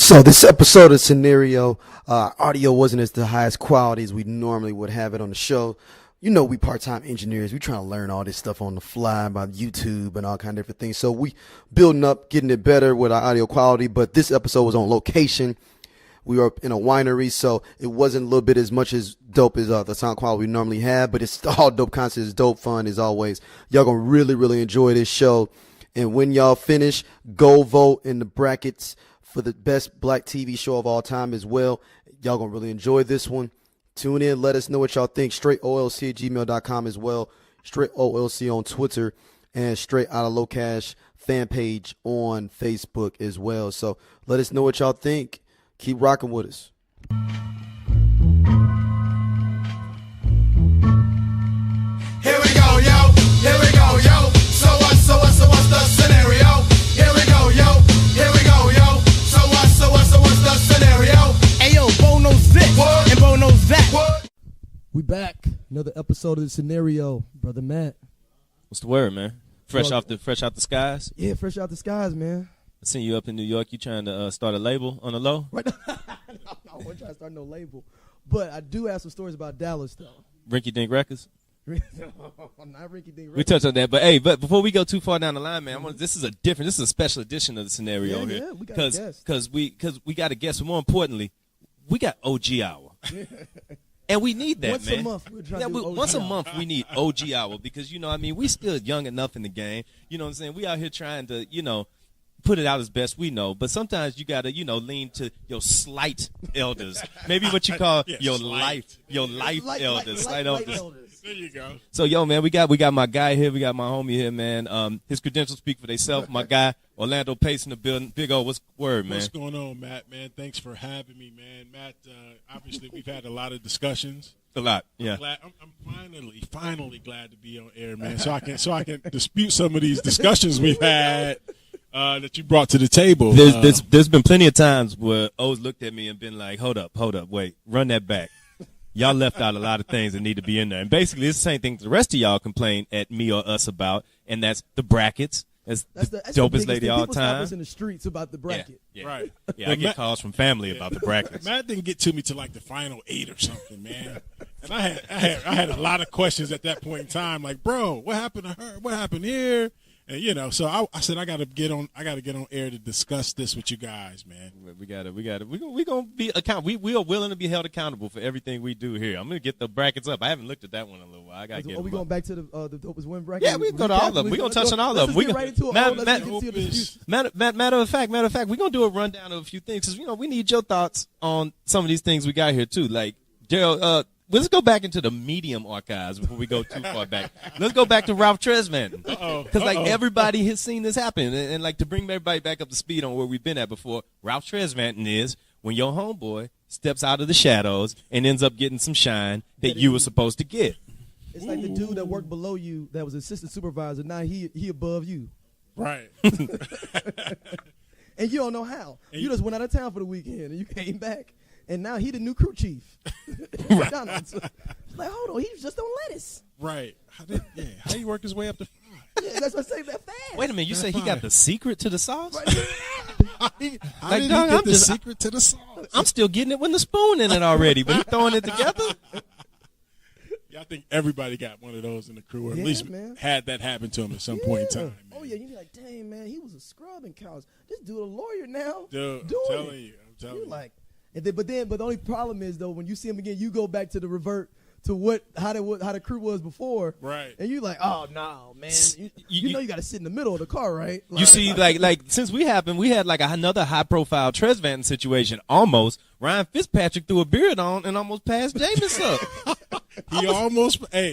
So this episode of Scenario, audio wasn't as the highest quality as we normally would have it on the show. You know, we part-time engineers. We trying to learn all this stuff on the fly about YouTube and all kind of different things. So we building up, getting it better with our audio quality. But this episode was on location. We were in a winery, so it wasn't a little bit as much as dope as the sound quality we normally have. But it's all dope content. It's dope fun as always. Y'all gonna really enjoy this show. And when y'all finish, go vote in the brackets for the best black TV show of all time as well. Y'all gonna really enjoy this one. Tune in, let us know what y'all think. StraightOLC@gmail.com as well. Straight OLC on Twitter, and Straight Outta Low Cash fan page on Facebook as well. So let us know what y'all think. Keep rocking with us. Here we go, yo. Here we go, yo. So what's the scenario? Here we go, yo. Here we go, yo. So what's the scenario? Hey yo, Bo knows this What? and Bo knows that. What? We back. Another episode of the Scenario, brother Matt. What's the word, man? Fresh Well- out the skies. Yeah, fresh out the skies, man. I seen you up in New York. You trying to start a label on the low? Right now, I wasn't trying to start no label, but I do have some stories about Dallas though. Rinky Dink Records. Not Ricky Dink. We touched on that, but hey, before we go too far down the line, man, this is a special edition of the Scenario Yeah, here. yeah, we got a guest. because we got a guest. But more importantly, we got OG hour. And we need that, Once man. a month, we're trying to do OG once a hour. month, we need OG hour because, we still young enough in the game. You know what I'm saying? We out here trying to, put it out as best we know. But sometimes you got to, lean to your slight elders. Maybe what you call your life elders. Slight elders. There you go. So, yo, man, we got my guy here. We got my homie here, man. His credentials speak for themselves. My guy, Orlando Pace in the building. Big O, what's word, man? What's going on, Matt, man? Thanks for having me, man. Matt, obviously we've had a lot of discussions. A lot, yeah. I'm finally glad to be on air, man, so I can dispute some of these discussions we've had that you brought to the table. There's been plenty of times where O's looked at me and been like, hold up, wait, run that back. Y'all left out a lot of things that need to be in there. And basically, it's the same thing the rest of y'all complain at me or us about, and that's the brackets. That's the dopest lady all People time. stop us in the streets about the bracket. Yeah. Right. Yeah, I get calls from family about the brackets. Matt didn't get to me till like the final 8 or something, man. And I had a lot of questions at that point in time, like, bro, what happened to her? What happened here? And so I said I gotta get on air to discuss this with you guys, man. We gonna be accountable. We are willing to be held accountable for everything we do here. I'm gonna get the brackets up. I haven't looked at that one in a little while. I gotta get. Are we them going up. back to the dopest win bracket? Yeah, we can go to all of them. We're gonna touch on all of them. Let's get right into it. Matter of fact, we're gonna do a rundown of a few things because we need your thoughts on some of these things we got here too. Like Daryl, let's go back into the Medium archives before we go too far back. Let's go back to Ralph Tresvant because everybody has seen this happen, and like to bring everybody back up to speed on where we've been at before. Ralph Tresvant is when your homeboy steps out of the shadows and ends up getting some shine that you were supposed to get. It's like the dude that worked below you that was assistant supervisor. Now he above you. Right. And you don't know how. You just went out of town for the weekend and you came back, and now he the new crew chief. McDonald's. It's like, hold on, he was just on lettuce. Right. How you work his way up to 5? Yeah, that's what I say. That fast. Wait a minute, you say he got the secret to the sauce? How did he dog, get I'm the just- secret to the sauce? I'm still getting it with the spoon in it already, but he throwing it together. Yeah, I think everybody got one of those in the crew, or at Yeah, least man. had that happen to him at some point in time. Man. Oh yeah, you be like, dang man, he was a scrub in college. This dude a lawyer now. Dude, doing I'm telling it. you. I'm telling You you. like, but the only problem is though when you see him again, you go back to the revert to how the crew was before. Right. And you like, oh no, man, you know you got to sit in the middle of the car, right? You see, like since we had like another high-profile Tresvant situation. Almost Ryan Fitzpatrick threw a beard on and almost passed Jameis up. He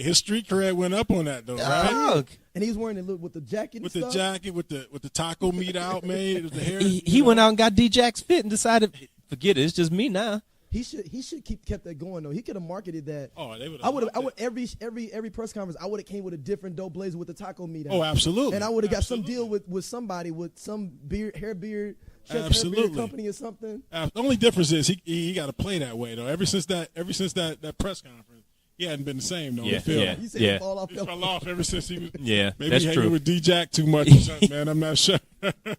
his street cred went up on that though, right? Dog. And he was wearing it with the jacket. With and the stuff. jacket, with the taco meat out, man, with the hair. He went out and got D-Jack's fit and decided, forget it, it's just me now. He should kept that going though. He could have marketed that. Oh, they would. I would every press conference. I would have came with a different dope blazer with the taco meat out. Oh, absolutely. And I would have got some deal with somebody with some hair beard company or something. The only difference is he got to play that way though. Ever since that press conference, he hadn't been the same though. Yeah, in the field. yeah. He said he fall off. He fell off ever since he was. Yeah, maybe that's he hanging true. with D-Jack too much or something, man. I'm not sure.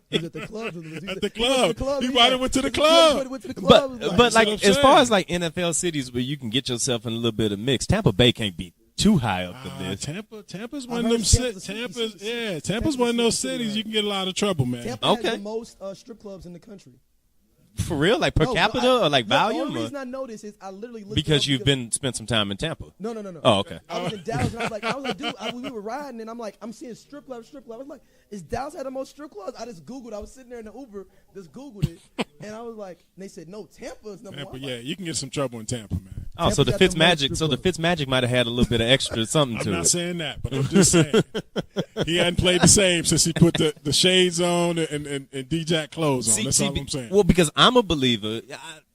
He's at the club. At the club. He might have went to the club. Went to the club. But like what I'm as far saying. as like NFL cities where you can get yourself in a little bit of mix, Tampa Bay can't be too high up for this. Tampa's I one of heard them cities. Tampa's Tampa's one of those cities you can get a lot of trouble, man. Tampa Okay. has the most strip clubs in the country. For real, like per No, capita I- or like the volume? only Or? reason I know this is I literally looked Because it up you've been spent some time in Tampa. No. Oh, okay. I was in Dallas, and I was like, dude, we were riding, and I'm like, I'm seeing strip club. I was like, is Dallas had the most strip clubs? I just Googled. I was sitting there in the Uber, just Googled it, and I was like, and they said, no, Tampa is number Tampa, one. yeah, you can get some trouble in Tampa, man. Oh, so the Tampa's got the Fitz most Magic. strip So the clubs. Fitz Magic might have had a little bit of extra something I'm to not it. saying that, but I'm just saying he hadn't played the same since he put the shades on and D-Jack clothes on. That's all I'm saying. Well, because I'm a believer.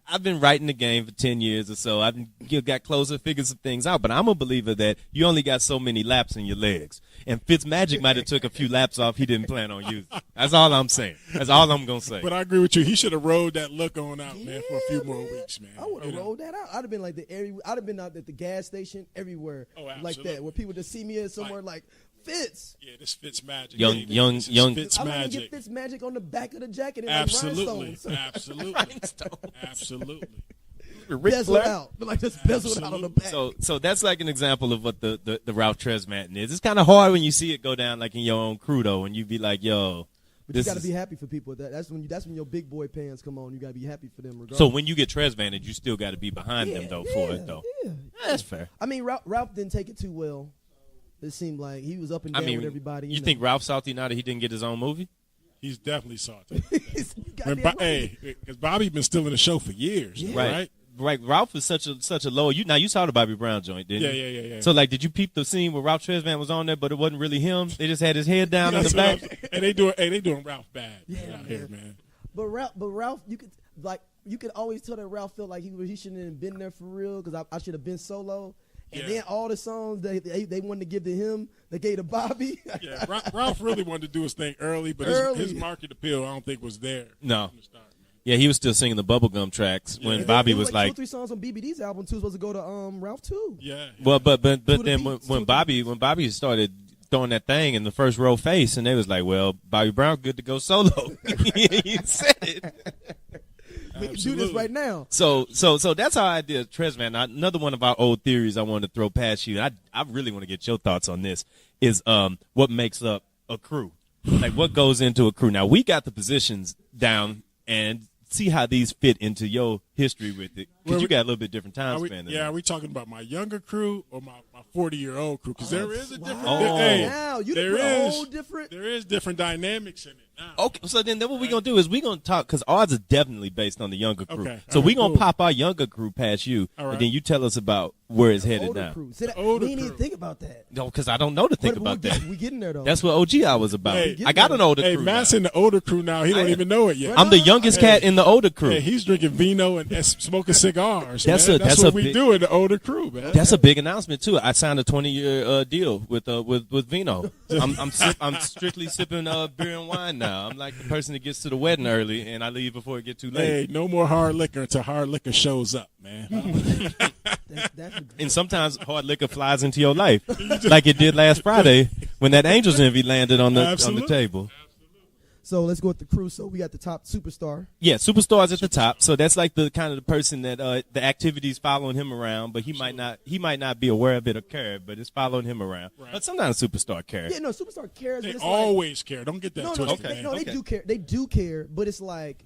I've been writing the game for 10 years or so. I've got closer, figured some things out. But I'm a believer that you only got so many laps in your legs. And Fitzmagic might have took a few laps off he didn't plan on using. That's all I'm saying. That's all I'm going to say. But I agree with you. He should have rode that look on out, man, for a few more weeks, man. I would have You know? rolled that out. I'd have been like I'd have been out at the gas station everywhere, Oh, like absolutely. that, where people just see me as somewhere like Fitz. Yeah, this Fitz magic. Young- baby. young- This is young- Fitz I like to magic. get Fitz magic on the back of the jacket and Absolutely, like rhinestones. absolutely, absolutely. Bezel out, like just bezel it out on the back. So that's like an example of what the Ralph Tresvant is. It's kind of hard when you see it go down like in your own crew though, and you be like, yo. But you This got to is- be happy for people. That's when your big boy pants come on. You got to be happy for them. Regardless. So when you get Tresvanted, you still got to be behind them though for it though. Yeah. That's fair. I mean, Ralph didn't take it too well. It seemed like he was up and I down mean, with everybody. you know. think Ralph salty now that he didn't get his own movie? He's definitely salty. You goddamn right. Hey, because Bobby been stealing the show for years, right? Right. Ralph is such a low. You saw the Bobby Brown joint, didn't you? Yeah. So like, did you peep the scene where Ralph Tresvant was on there, but it wasn't really him? They just had his head down in That's the what I'm back. saying. And they doing Ralph bad out here, man. But Ralph, you could always tell that Ralph felt like he shouldn't have been there for real because I should have been solo. And Yeah. then all the songs they wanted to give to him, they gave to Bobby. Yeah, Ralph really wanted to do his thing early, but his market appeal I don't think was there. No. from the start, man. Yeah, he was still singing the bubblegum tracks when Bobby It was two or like, three songs on BBD's album too supposed to go to Ralph too. Yeah. well, but the then beats, when to the Bobby started throwing that thing in the first row face, and they was like, well, Bobby Brown good to go solo. He said it. We can do this right now. So that's our idea of Tresvant. Now, another one of our old theories I wanted to throw past you. I really want to get your thoughts on this. Is what makes up a crew? Like what goes into a crew? Now we got the positions down, and see how these fit into your history with it, because you got a little bit different time span. than Are me. we talking about my younger crew or my 40-year-old crew? Because there is a different. Oh. Now you there put a is whole different. there is different dynamics in it now. Okay, so then what we're going to do is we're going to talk, because ours is definitely based on the younger crew. Okay, So all we're right, going to cool. pop our younger crew past you, All right. and then you tell us about where it's headed older now. crew. See, that, older we didn't even crew. think about that. No, because I don't know to think But about that. We getting there though. That's what OG I was about. Hey, I got an older Hey, crew. Matt's now. in the older crew now. He don't even know it yet. I'm the youngest cat in the older crew. Hey, he's drinking vino and smoking cigars. That's man. a- that's what a we big- do in the older crew, man. That's a big announcement too. I signed a 20-year deal with Vino. I'm strictly sipping beer and wine now. I'm like the person that gets to the wedding early and I leave before it get too late. Hey, no more hard liquor until hard liquor shows up, man. That's And sometimes hard liquor flies into your life, like it did last Friday when that Angels envy landed on the Absolutely. table. so let's go with the crew. So we got the top superstar. Yeah, superstars at the top. So that's like the kind of the person that the activities following him around, but he might not be aware of it or care, but it's following him around. Right. But sometimes superstar care. Yeah, no, superstar cares. They but it's always care. Don't get that like, twisted, Okay. man. No, they do care. They do care, but it's like,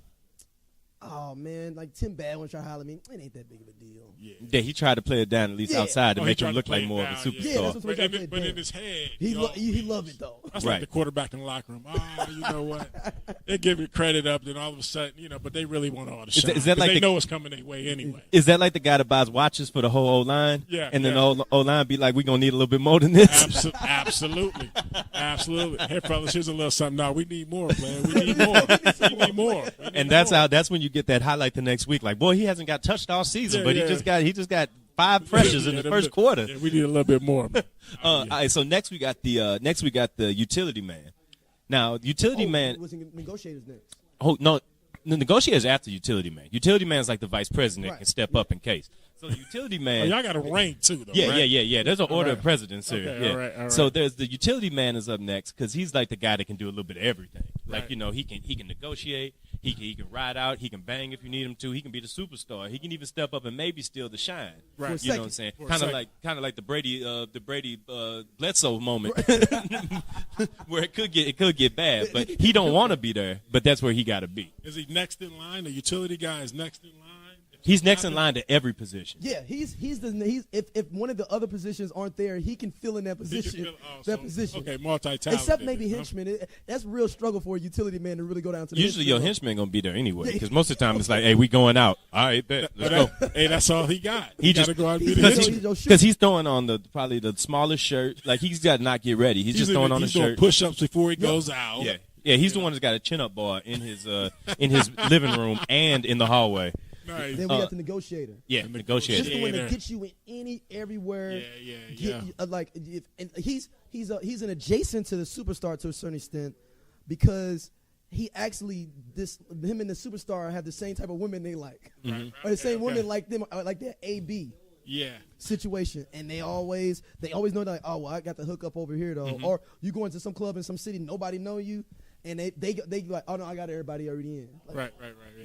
oh man, like Tim Badwin try to holler at me. It ain't that big of a deal. Yeah, he tried to play it down at least Yeah. outside to Oh, he make tried him to look play like it more of a down, superstar. Yeah, that's what- But, trying to play but it in down. his head, He love it though. That's Right. like the quarterback in the locker room. You know what? They give you credit up, then all of a sudden, but they really want all the shine. is that 'Cause like they the- know it's coming their way anyway. Is that like the guy that buys watches for the whole O-line? Yeah, And then yeah. the O-line be like, we're going to need a little bit more than this? Absolutely. Absolutely. Hey, fellas, here's a little something. No, we need more, man. We need more. We need more. And that's when you get that highlight the next week. Like, boy, he hasn't got touched all season, Yeah, but yeah. he just got 5 pressures in the first quarter. Yeah, we need a little bit more. Man. All right, so next we got the utility man. Now, utility man. was in negotiators next. Oh no, the negotiator is after utility man. Utility man is like the vice president Right. can step up in case. So the utility Oh, man. y'all got a rank too, though. Yeah, right? yeah. There's an order of precedence here. Okay, yeah. all right. So there's the utility man is up next because he's like the guy that can do a little bit of everything. Like Right. he can negotiate. He can ride out. He can bang if you need him to. He can be the superstar. He can even step up and maybe steal the shine. Right. You know what I'm saying? For a Kind of second. like the Brady Bledsoe moment where it could get bad, but he don't want to be there. But that's where he got to be. Is he next in line? The utility guy is next in line. He's next in line to every position. Yeah, he's if one of the other positions aren't there, he can fill in that position. Position. Okay, multi-talented. Except maybe huh? henchmen. That's a real struggle for a utility man to really go down to the Usually your henchman. henchman gonna be there anyway, because most of the time it's like, hey, we going out. All right, bet. Let's go. Hey, that's all he got. He He just got to go out and be the because henchman. he- He's because he's throwing on probably the smallest shirt. Like he's got to not get ready. He's just throwing on a He's doing shirt. push-ups before he goes out. Yeah. He's the one that's got a chin-up bar in his living room and in the hallway. Nice. Then we got the negotiator. Yeah, This negotiator. is the one Yeah. that gets you in everywhere. Yeah. And he's an adjacent to the superstar to a certain extent because he actually him and the superstar have the same type of women they like, or the same women like them, like that AB Yeah. situation, and they always know like, oh well, I got the hook up over here though, or you go into some club in some city, nobody know you. And they like, oh no, I got everybody already in. Like,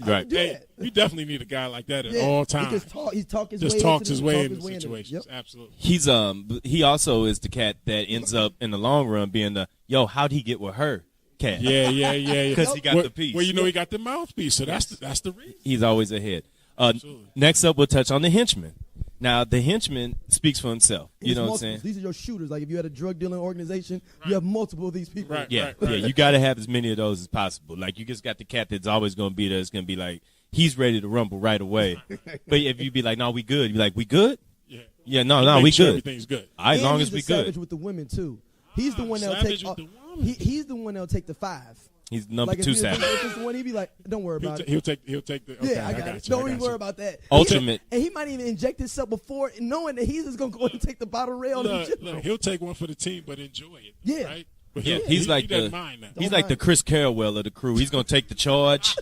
Right. do Hey, that. you definitely need a guy like that at Yeah, all He times. talks His way into situations. Yep. Absolutely. He also is the cat that ends up in the long run being the how'd he get with her cat? Yeah. Because he got the piece. Well, you know he got the mouthpiece, so that's the reason. He's always ahead. Absolutely. Next up, we'll touch on the henchman. Now, the henchman speaks for himself. You It's know what I'm multiples. saying? These are your shooters. Like if you had a drug dealing organization, you have multiple of these people. Right. Yeah. You got to have as many of those as possible. Like you just got the cat that's always going to be there. It's going to be like he's ready to rumble right away. But if you be like, no, we good. You be like, we good? Yeah. Yeah. No, Make we sure good. Everything's good. All right, as And long he's as we a savage good. with the women too. He's the one that'll savage take. with the women. He's the one that'll take the 5. He's number Like if 2 he's savage. the one, he'd be like, don't worry about it. He'll take the. Okay, Yeah, I got it. you. Don't I even got you. worry about that. Ultimate. And he might even inject himself before, knowing that he's just gonna go and take the bottle rail. Look, he'll take one for the team, but enjoy it. Yeah. Right? But Yeah, he he's doesn't mind that. He's like the Chris Carrawell of the crew. He's gonna take the charge.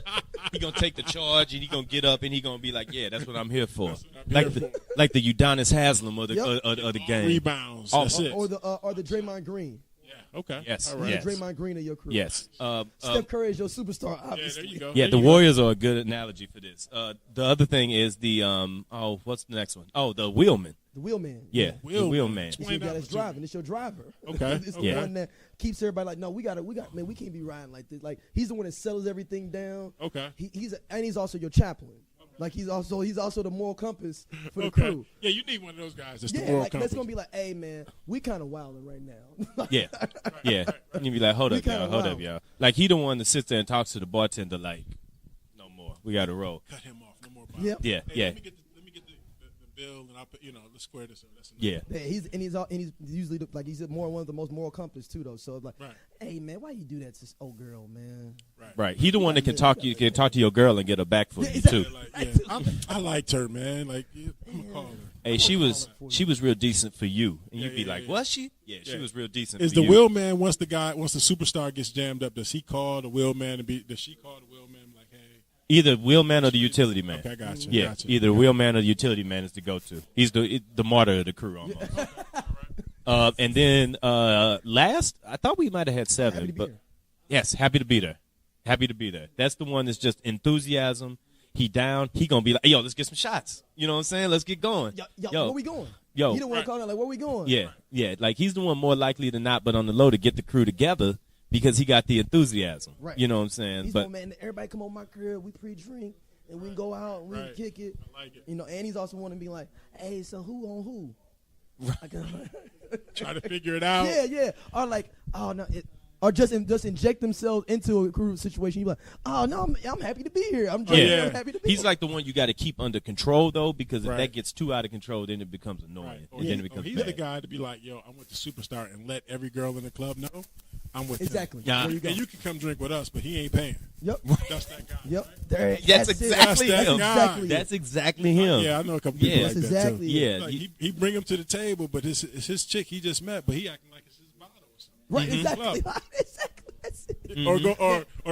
He's gonna take the charge, and he's gonna get up, and he's gonna be like, "Yeah, that's what I'm here for." I'm here Like the Udonis Haslam of the Yep. of the game. Rebounds. Oh, That's it. or the Draymond Green. Yeah. Okay. Yes. All He's right. Yes. the Draymond Green of your crew. Yes. Steph Curry is your superstar, Yeah, obviously. there you go. Yeah, There the you go. Warriors are a good analogy for this. The other thing is the what's the next one? Oh, the wheelman. The wheelman. Yeah, the wheelman. It's your Explain guy that that's to me. driving. It's your driver. Okay, It's the okay. one that keeps everybody like, no, we got, man, we can't be riding like this. Like he's the one that settles everything down. Okay. He's also your chaplain. Like he's also the moral compass for the Okay. crew. Yeah, you need one of those guys. That's the Yeah, moral like compass. that's gonna be like, hey man, we kind of wilding right now. Yeah, yeah. And you be like, hold We up, y'all, kinda hold wild. up, y'all. Like he the one that sits there and talks to the bartender like, no more. We got to roll. Cut him off. No more. Yep. Yeah, Hey, yeah, Let me get the bill, and I'll put. Let's square this up. That's enough. yeah. Yeah, he's usually like he's one of the most moral compass too though. So it's like, Right. hey man, why you do that to this old girl, man? Right. He the one that can talk to your girl and get her back for you exactly. too. Like, I liked her, man. Like, I'm gonna call her. Hey, she was real decent for you, and you'd be yeah, like, yeah. was she? Yeah, she was real decent. Is for the you. wheel man once the superstar gets jammed up? Does he call the wheel man and be? Does she call the wheel man like, hey? Either wheelman or the utility man? Okay, I got you. Yeah, Got you. either wheelman or the utility man is the go-to. He's the martyr of the crew almost. And then last, I thought we might have had 7, Happy to be but here. yes, happy to be there. Happy to be there. That's the one that's just enthusiasm. He down. He gonna be like, yo, let's get some shots. You know what I'm saying? Let's get going. Yo, where we going? Yo. He don't want to call out like, where we going? Yeah. Like he's the one more likely than not, but on the low to get the crew together because he got the enthusiasm. Right. You know what I'm saying? He's But going, man, everybody come on my crib, we pre-drink, and we can go out and we can Right. kick it. I like it. And he's also want to be like, hey, so who on who? Like, Try to figure it out. yeah. Or like, oh no, or just inject themselves into a crew situation. You be like, oh no, I'm happy to be here. I'm happy to be. He's here. like the one you got to keep under control though, because if Right. that gets too out of control, then it becomes annoying, Right. Or and then he- it becomes he's bad. the guy to be like, yo, I'm with the superstar, and let every girl in the club know I'm with him. Exactly. Yeah. There you go. And you can come drink with us, but he ain't paying. Yep. That's that guy. Yep. right? There, That's it. exactly That's him. that Exactly. That's exactly him. Yeah, I know a couple people Yeah. like That's that exactly too. it. Yeah, Like, you- he bring him to the table, but it's his chick he just met, but he acting like it's his bottle or something. Right. Mhm. Exactly. Club. exactly. That's it. or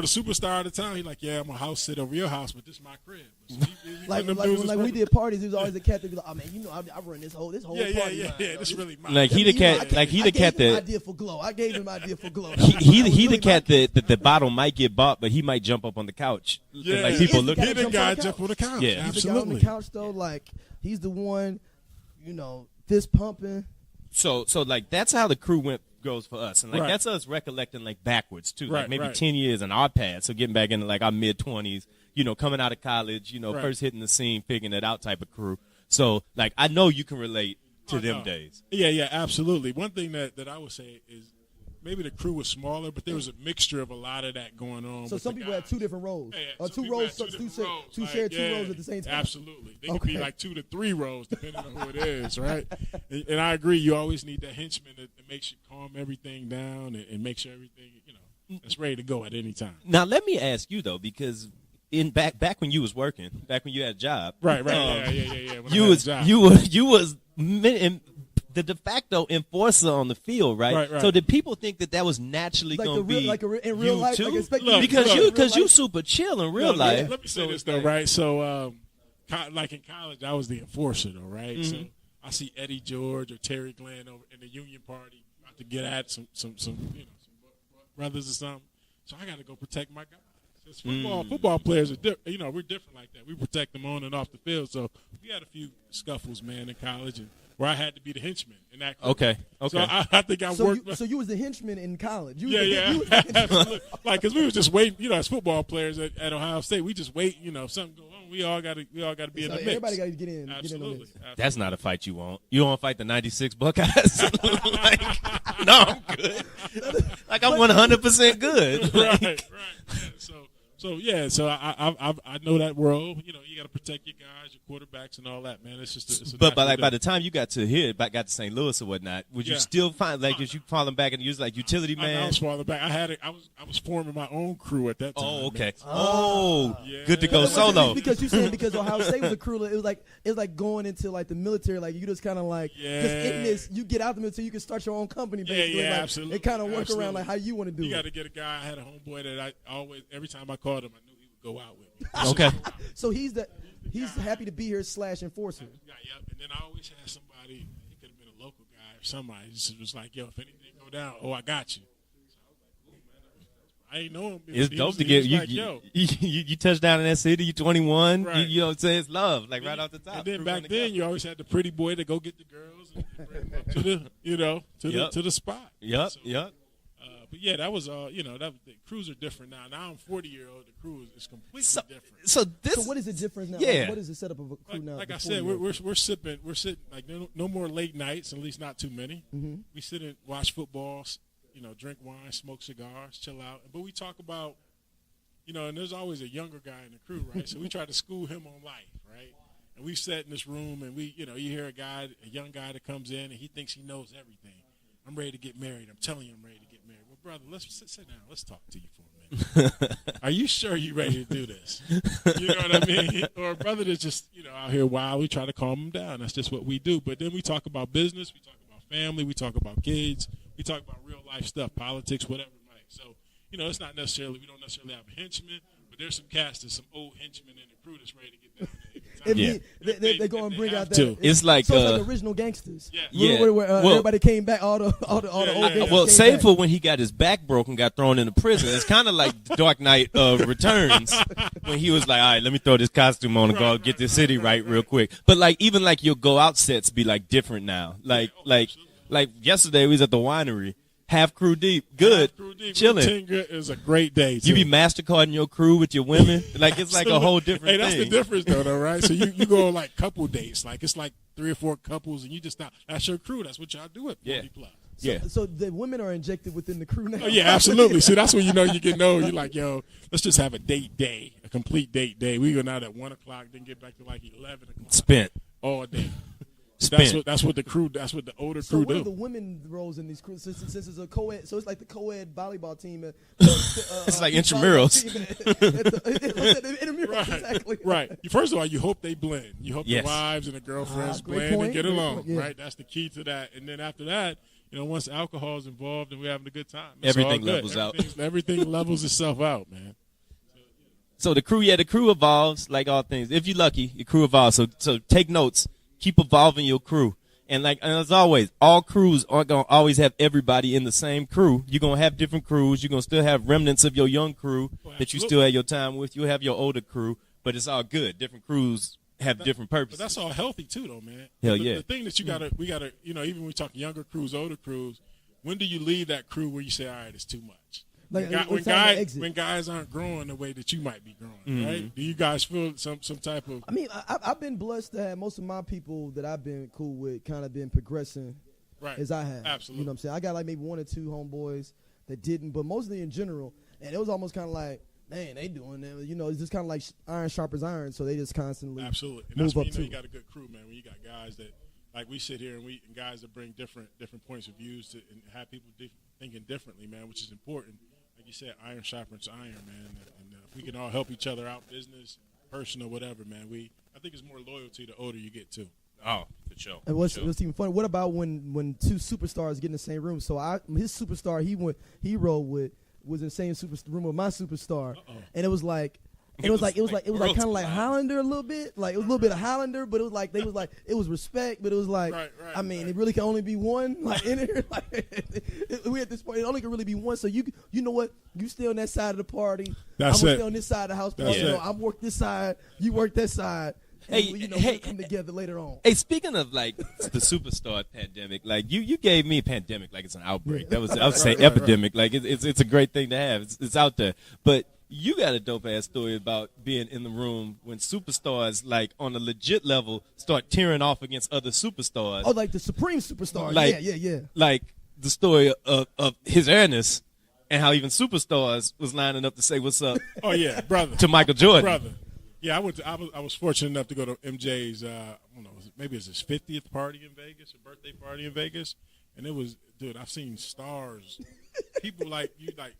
the superstar at the time. He's like, yeah, I'm a house sit over your house, but this is my crib. So like we did parties, he was always the cat that be like, oh man, you know, I run this whole party. Yeah. This is really mine. Like he the cat. Like he the cat that. Idea for glow. I gave him idea for glow. He the cat that the bottle might get bought, but he might jump up on the couch. Yeah, like people look. He the guy jump on the couch. Yeah, he's the guy on the couch though. Like he's the one, you know, fist pumping. So like that's how the crew goes for us, and like Right. that's us recollecting like backwards too, Right, like maybe right. 10 years in our past. So getting back into like our mid-20s, you know, coming out of college, you know, Right. first hitting the scene, figuring it out type of crew. So like I know you can relate to them no. days. Yeah, absolutely. One thing that I would say is maybe the crew was smaller, but there was a mixture of a lot of that going on. So with some the people had guys. 2 different roles, Yeah, or some 2 people roles, had two different roles. two Like, shared 2 yeah, roles at the same time. Absolutely, they could be Okay. like 2 to 3 roles depending on who it is, right? And I agree. You always need that henchman that makes you calm everything down and make sure everything, you know, that's ready to go at any time. Now let me ask you though, because in back when you was working, back when you had a job, Right. Yeah. When I you had a was job. you was the de facto enforcer on the field, right? Right. So did people think that was naturally Like going to the real, be like in real you life, too? like expect Look, because look. you super chill in real No, life. Let me say this though, right? So, like in college, I was the enforcer though, right? Mm-hmm. So I see Eddie George or Terry Glenn over in the Union Party about to get at some some brothers or something. So I got to go protect my guys. It's football players are you know, we're different like that. We protect them on and off the field. So we had a few scuffles, man, in college, and where I had to be the henchman in that. Group. Okay. So I think I worked. So you was the henchman in college. You was Yeah. you was the henchman. Absolutely. Like, cause we was just waiting, you know, as football players at Ohio State, we just wait, you know, if something go on, we all got to be in the mix. Everybody got to get in. Absolutely. Get in on this. That's not a fight you want. You want to fight the '96 Buckeyes? Like, no, I'm good. Like I'm 100% good. Right. Yeah, so I know that world. You know, you got to protect your guys, your quarterbacks, and all that, man. It's just. It's a But natural like by thing. the time you got to here, got to St. Louis or whatnot, would you Yeah. still find like did you falling back and use like utility I man? was farther back. I was forming my own crew at that time. Oh, okay. man. Oh, Yeah. good to go Because solo. because Ohio State was a crew. It was like going into like the military. Like you just kind of like just in this. You get out the military, you can start your own company. Basically. Yeah, like, absolutely. It kind of work Absolutely. around like how you want to do You got it. to get a guy. I had a homeboy that I always, every time I called him, I knew he would go out with me. Okay. So he's happy to be here / enforcer. Yeah, and then I always had somebody. He could have been a local guy or somebody. Just was like, yo, if anything go down, I got you. So I was like, ooh, man, I ain't know him. It's He dope was- to he get was you, like, yo. you touch down in that city. You 21. Right. You know what I'm saying? It's love, like right off the top. And then Crew back running then, together. you always had the pretty boy to go get the girls and bring them up to the, Yep. to the spot. Yep. So, Yep. But yeah, that was all. The crews are different now. Now I'm 40-year-old. The crew is completely So, different. so this. So what is the difference now? Yeah. Like, what is the setup of a crew now? Like I before said, you? we're sitting like no more late nights, at least not too many. Mm-hmm. We sit and watch football, drink wine, smoke cigars, chill out. But we talk about, and there's always a younger guy in the crew, right? So we try to school him on life, right? And we sat in this room, and we, you hear a young guy that comes in, and he thinks he knows everything. I'm ready to get married. I'm telling you, I'm ready to get married. Well, brother, let's sit down. Let's talk to you for a minute. Are you sure you're ready to do this? You know what I mean? Or a brother that's just, out here wild, we try to calm him down. That's just what we do. But then we talk about business. We talk about family. We talk about kids. We talk about real life stuff, politics, whatever it might. So, it's not necessarily, we don't necessarily have a henchman, but there's some cast, there's some old henchmen in the crew that's ready to get down there. They go and bring out that. to. It's like so it's like original gangsters. Yeah. Yeah. Where Well- everybody came back. All the old gangsters Well, came save back. for when he got his back broken, got thrown into prison. It's kind of like Dark Knight Returns when he was like, all right, let me throw this costume on and go out, get this city right real quick. But like even like your go out sets be like different now. Like yesterday we was at the winery, half crew deep, good, Crew deep. chilling. Tinga is a great day. You be too. MasterCarding your crew with your women. Like it's like a whole different Hey, that's thing. the difference, though, right? So you go on like couple dates, like it's like 3 or 4 couples, and you just not. That's your crew. That's what y'all do at 40 Yeah. plus. Yeah. So the women are injected within the crew now. Oh yeah, absolutely. See, that's when you get old. You're like, yo, let's just have a date day, a complete date day. We go out at 1 o'clock, then get back to like 11 o'clock Spent. all day. Spent. That's what the older So crew what are do. the women roles in these crews? Since it's a co-ed, so it's like the co-ed volleyball team. It's like intramurals. Intramurals, Right, exactly. right. First of all, you hope they blend. You hope Yes. the wives and the girlfriends great blend point, and get great along. point, yeah. Right, that's the key to that. And then after that, once alcohol is involved and we're having a good time, Everything all good. levels out. Everything levels itself out, man. So the crew evolves like all things. If you're lucky, your crew evolves. So take notes. Keep evolving your crew. And as always, all crews aren't going to always have everybody in the same crew. You're going to have different crews. You're going to still have remnants of your young crew that you still have your time with. You'll have your older crew, but it's all good. Different crews have different purposes. But that's all healthy too, though, man. Hell yeah. The thing that we gotta, even when we talk younger crews, older crews, when do you leave that crew where you say, all right, it's too much? Like, When guys aren't growing the way that you might be growing, right? Do you guys feel some type of? I mean, I've been blessed to have most of my people that I've been cool with kind of been progressing as I have. Absolutely. You know what I'm saying? I got like maybe one or two homeboys that didn't, but mostly in general. And it was almost kind of like, man, they doing it. It's just kind of like iron sharpens iron, so they just constantly Absolutely. And move that's when up too. you got a good crew, man. When you got guys that, like we sit here and guys that bring different points of views and have people thinking differently, man, which is important. Like you said, iron sharpens iron, man. And we can all help each other out, business, personal, whatever, man. I think it's more loyalty the older you get, too. Oh, for sure. And what's even funny? What about when two superstars get in the same room? So his superstar he rolled with was in the same room with my superstar, and it was like kind of like Highlander a little bit. Like it was a little bit of Highlander, but it was like it was respect, but it was like it really can only be one like in here. Like we at this point, it only can really be one. So you know what? You stay on that side of the party. I'm gonna stay on this side of the house. I work this side. You work that side. And we'll come together later on. Hey, speaking of like the superstar pandemic, like you gave me pandemic like it's an outbreak. I was saying epidemic. Like it's a great thing to have. It's out there. But you got a dope ass story about being in the room when superstars like on a legit level start tearing off against other superstars. Oh, like the supreme superstar. Like, yeah. Like the story of His Airness and how even superstars was lining up to say what's up. Oh yeah, brother. To Michael Jordan. Brother. Yeah, I was fortunate enough to go to MJ's. I don't know, maybe it's his 50th party in Vegas, a birthday party in Vegas, and it was, dude. I've seen stars, people like you, like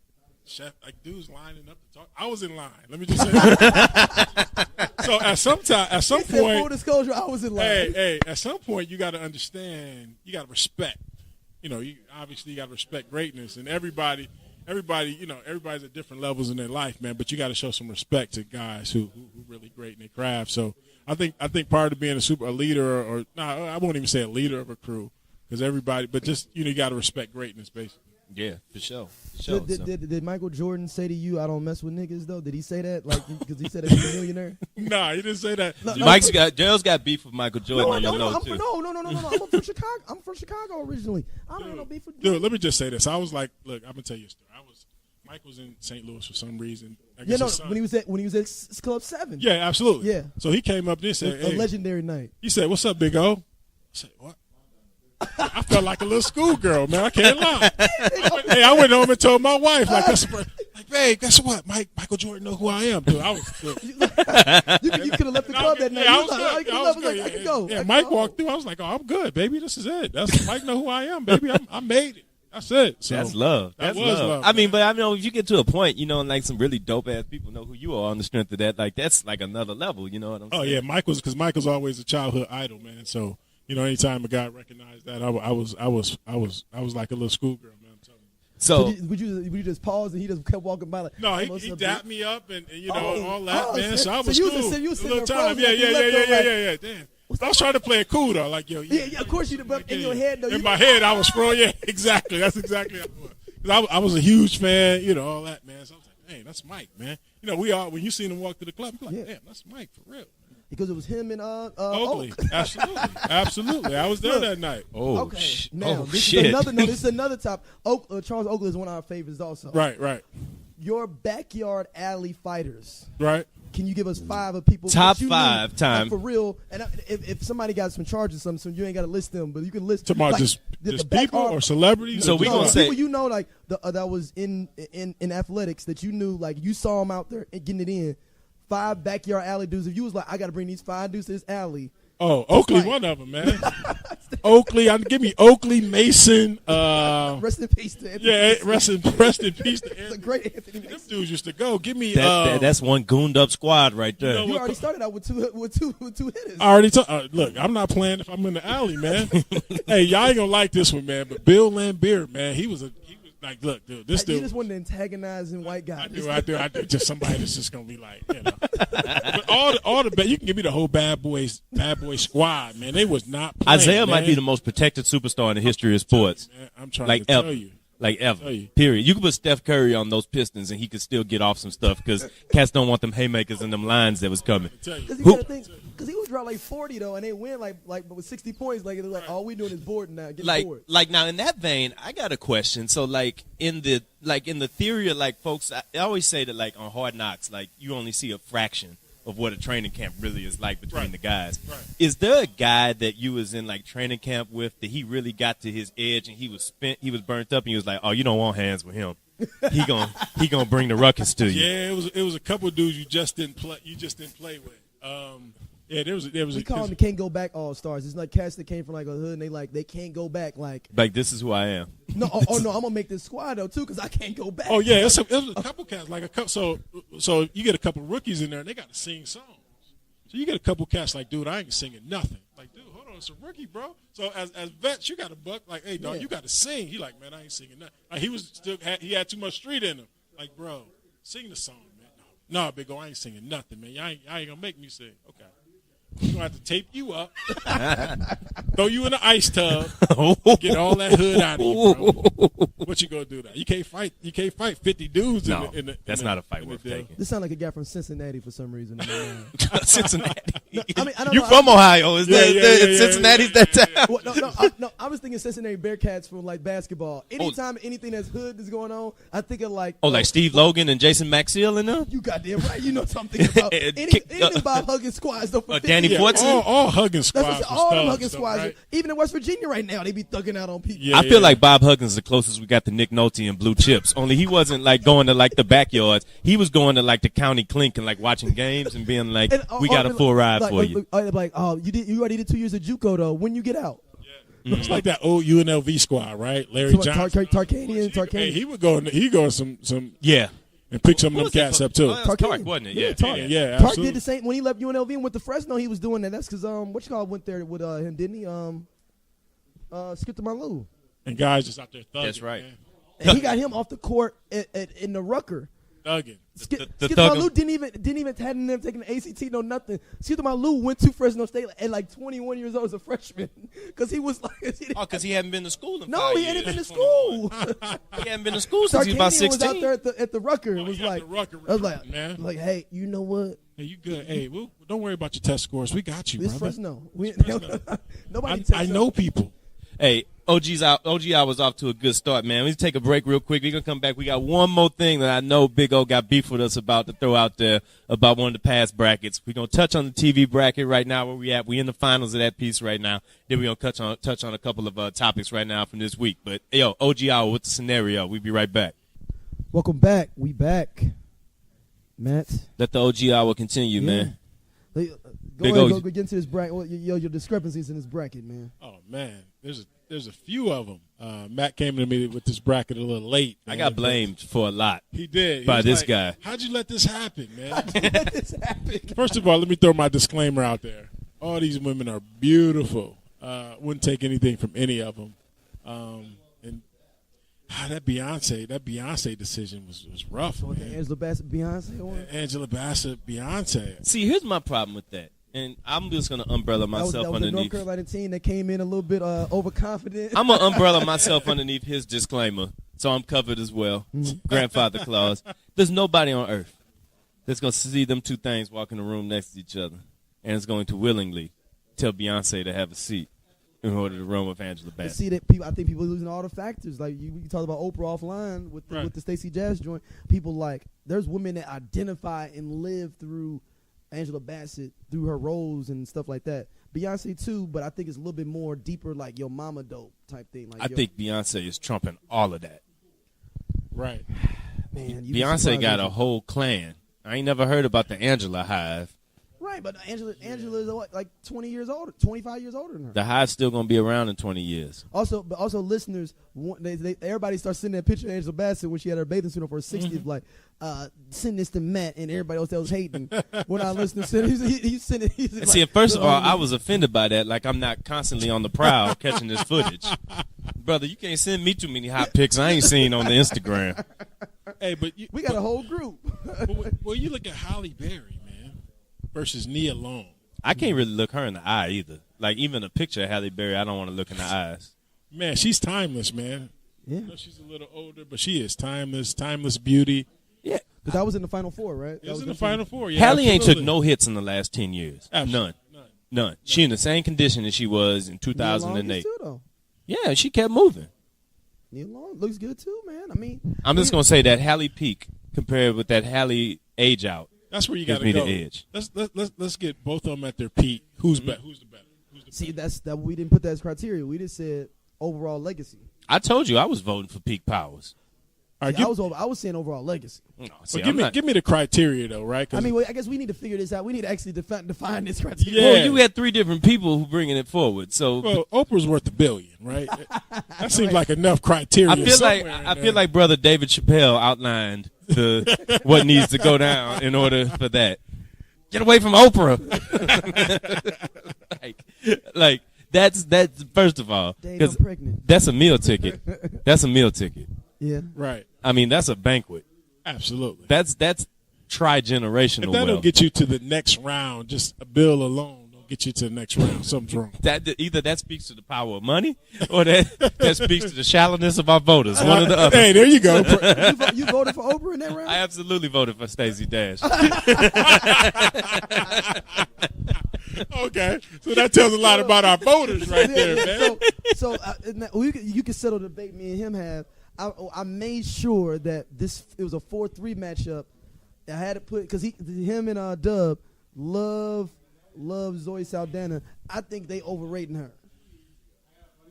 chef, like dudes lining up to talk. I was in line. Let me just say that. So at some point, full disclosure, I was in line. Hey, at some point, you got to understand, you got to respect. You obviously got to respect greatness, and everybody, everybody's at different levels in their life, man. But you got to show some respect to guys who really great in their craft. So I think part of being a leader, or I won't even say a leader of a crew, because everybody, but just you got to respect greatness, basically. Yeah, for sure. Did Michael Jordan say to you, "I don't mess with niggas"? Though, did he say that? Like, because he said he's a millionaire. Nah, he didn't say that. Gerald's got beef with Michael Jordan on your note too. No. I'm from Chicago. I'm from Chicago originally. I don't have no beef with. Dude, let me just say this. I was like, look, I'm gonna tell you a story. Mike was in St. Louis for some reason. When he was at Club 7. Yeah, absolutely. Yeah. So he came up there and said, a legendary night. He said, "What's up, Big O?" I said, "What?" I felt like a little schoolgirl, man. I can't lie. I went home and told my wife, babe, guess what? Michael Jordan know who I am, dude. I was good. You could have left the club that night. Yeah, I was good. I can go. Yeah, Mike walked through. I was like, "Oh, I'm good, baby. This is it. Mike know who I am, baby. I made it. That's it." So that's love. That's love. I mean, but I mean, if you get to a point, and like some really dope ass people know who you are on the strength of that, like that's like another level. You know what I'm saying? Oh yeah, because Michael's always a childhood idol, man. So anytime a guy recognized that, I was like a little schoolgirl, man. I'm telling you. So would you just pause and he just kept walking by like? No, he dapped me up and all that, man. So I was cool. You was a little time. Yeah. Damn. I was trying to play it cool though, like yo. Yeah, of course you did. But in your head though. In my head, I was throwing. Yeah, exactly. That's exactly how it was. 'Cause I was a huge fan, all that, man. So I was like, "Hey, that's Mike, man." We all when you seen him walk to the club, you're like, "Damn, that's Mike for real." Because it was him and Oakley. Absolutely. I was there that night. Okay. Now shit. This is another top. Charles Oakley is one of our favorites also. Right. Your backyard alley fighters. Right. Can you give us 5 of people? Top 5 time for real. And if somebody got some charges, so you ain't got to list them, but you can list. Tomorrow, just people or celebrities. So we gonna say people like that was in athletics that you knew, like you saw them out there and getting it in. 5 backyard alley dudes. If you was like, I got to bring these 5 dudes to this alley. Oh, Oakley, one of them, man. Oakley. Give me Oakley, Mason. Rest in peace to Anthony. Yeah, rest in peace to It's a Anthony. great Anthony Them Mason. dudes used to go. Give me. That's one gooned up squad right there. know You what- already started out with two hitters. I already look, I'm not playing if I'm in the alley, man. Hey, y'all ain't gonna like this one, man. But Bill Laimbeer, man, he was like, look, dude, this You dude. just wanted to antagonizing white guys. I do. Just somebody that's just gonna be like, you know. But all the you can give me the whole bad boy squad, man. They was not playing, Isaiah man. might be the most protected superstar in the history of sports. Man, I'm trying Like to ever. tell you. Like ever. Tell you. Period. You could put Steph Curry on those Pistons and he could still get off some stuff because cats don't want them haymakers and them lines that was coming. Tell you. Because he would drop like 40 though, and they win like with 60 points. Like, like all we doing is boarding now. Getting bored. Like now in that vein, I got a question. So like in the theory of like folks, I always say that like on Hard Knocks, like you only see a fraction of what a training camp really is like between the guys. Right. Is there a guy that you was in like training camp with that he really got to his edge and he was burnt up and he was like, oh, you don't want hands with him. He gonna bring the ruckus to you. Yeah, it was a couple of dudes you just didn't play with. Yeah, there was We call them the can't go back all stars. It's like cats that came from like a hood and they can't go back. Like This is who I am. no, no, I'm gonna make this squad though too because I can't go back. Oh yeah, it was a couple cats like a couple. So you get a couple rookies in there and they got to sing songs. So you get a couple cats like, dude, I ain't singing nothing. Like, dude, hold on, it's a rookie, bro. So as vets, you got to buck like, hey, dog, you got to sing. He like, man, I ain't singing nothing. Like, he had too much street in him. Like, bro, sing the song, man. No, big O, I ain't singing nothing, man. Y'all ain't gonna make me sing. Okay. We're gonna have to tape you up, throw you in the ice tub, get all that hood out of you, bro. What you gonna do now? You can't fight 50 dudes No, in the that's not a fight in the worth deal. taking. This sounds like a guy from Cincinnati for some reason. in my mind. Cincinnati. I mean, I don't You know. from Ohio? Is that Cincinnati's that town? Well, no, I was thinking Cincinnati Bearcats from like basketball. Anytime anything that's hood is going on, I think of like Like Steve Logan and Jason Maxill in them? you goddamn right. You know something about anything Bob Huggins squads though. For 50 Danny years. Woodson? All hugging That's squads. what was all them thugs, Huggins though, squads. right? Even in West Virginia right now, they be thugging out on people. Yeah, I feel like Bob Huggins is the closest we got to Nick Nolte and Blue Chips. Only he wasn't like going to like the backyards. He was going to like the county clink and like watching games and being like, And, we got a full ride like, for you. Like, oh, you already did 2 years of JUCO though. When you get out, It's like that old UNLV squad, right? Larry So, Johnson. Tarkanian. Hey, he would go some Yeah. and pick some of Who them was that cats for? up too. Oh, that was Tark, wasn't it? Yeah. Tark. Yeah, Tark absolutely. did the same when he left UNLV and went to Fresno. He was doing that. That's because went there with him, didn't he? Skip to my Lou. And guys just out there thugging. That's right. Man. And he got him off the court in the Rucker. Thugging. The Skip thug- Malou didn't even had them taking the ACT, no nothing. Skip Malou went to Fresno State at like 21 years old as a freshman because he was like, Oh, because he hadn't been to school in no, 5 he years. hadn't been to school. He hadn't been to school since he was about Tarkanian 16. was out there at the Rucker. It was he got like the Rucker I was like, recruiting, man. like, hey, you know what? Hey, you good? Hey, don't worry about your test scores. We got you, It's brother. Fresno. Nobody. I takes know up. people. Hey, OG I was off to a good start, man. We need to take a break real quick. We're going to come back. We got one more thing that I know Big O got beef with us about to throw out there about one of the past brackets. We're going to touch on the TV bracket right now where we at. We in the finals of that piece right now. Then we're going to touch on a couple of topics right now from this week. But, yo, OG Hour with the scenario. We'll be right back. Welcome back. We back. Matt. Let the OG Hour continue, man. Go Big ahead, O- go get into this bracket. Well, your discrepancies in this bracket, man. Oh man, there's a few of them. Matt came to me with this bracket a little late. I man, got but blamed for a lot. He did. He by was this like, guy. How'd you let this happen, man? Let this happen. First of all, let me throw my disclaimer out there. All these women are beautiful. Wouldn't take anything from any of them. And that Beyonce decision was rough. So the Man. Angela Bassett, Beyonce one. Angela Bassett, Beyonce. See, here's my problem with that. And I'm just going to umbrella myself That was the North underneath. Carolina team that came in a little bit overconfident. I'm going to umbrella myself underneath his disclaimer, so I'm covered as well. Grandfather clause. There's nobody on earth that's going to see them two things walk in the room next to each other and is going to willingly tell Beyonce to have a seat in order to run with Angela You Bassett. see that I think people are losing all the factors. Like you talk about Oprah offline with the Stacey Jazz joint. People like there's women that identify and live through Angela Bassett through her roles and stuff like that. Beyonce too, but I think it's a little bit more deeper, like your mama dope type thing. Like I think Beyonce is trumping all of that. Right. man, you be Beyonce surprised got if a whole clan. I ain't never heard about the Angela Hive. Right, but Angela is like 20 years older, 25 years older than her. The high's still gonna be around in 20 years. Also, listeners, everybody starts sending that picture of Angela Bassett when she had her bathing suit on for her 60th, like, send this to Matt, and everybody else that was hating. When I listened to it, he sent it. And see, first of all, I was offended by that. Like, I'm not constantly on the prowl catching this footage. Brother, you can't send me too many hot pics I ain't seen on the Instagram. Hey, but we got a whole group. Well, you look at Halle Berry, man, versus Nia Long. I can't really look her in the eye either. Like, even a picture of Halle Berry, I don't want to look in the eyes. Man, she's timeless, man. Yeah. I know she's a little older, but she is timeless beauty. Yeah. Because that was in the Final Four, right? It was in the Final Four. Yeah, Halle ain't took absolutely. no hits in the last 10 years. Absolutely. None. She in the same condition as she was in Nia Long is 2008. too, though. Yeah, she kept moving. Nia Long looks good too, man. I mean, I'm just going to say that Halle peak compared with that Halle age out. That's where you Gives got me to go. the edge. Let's get both of them at their peak. Who's better? Who's the better? see, that we didn't put that as criteria. We just said overall legacy. I told you I was voting for peak powers. All right, See, I was saying overall legacy. No, but see, give me the criteria though, right? 'Cause I mean, well, I guess we need to figure this out. We need to actually define this criteria. Yeah. Well, you had 3 different people who bringing it forward. So well, Oprah's worth $1 billion, right? That seems like enough criteria. I feel like brother David Chappelle outlined what needs to go down in order for that. Get away from Oprah. like that's first of all, Dave, I'm because pregnant. that's a meal ticket. That's a meal ticket. Yeah. right. I mean, that's a banquet. Absolutely. That's tri-generational If that don't wealth. get you to the next round, just a bill alone don't get you to the next round. Something's wrong. Either that speaks to the power of money, or that speaks to the shallowness of our voters. One or the other. Hey, there you go. You voted for Oprah in that round? I absolutely voted for Stacey Dash. Okay, so that tells a lot about our voters right there, man. So you can settle the debate me and him have. I made sure that it was a 4-3 matchup. I had to put because him and Dub love Zoe Saldana. I think they overrating her.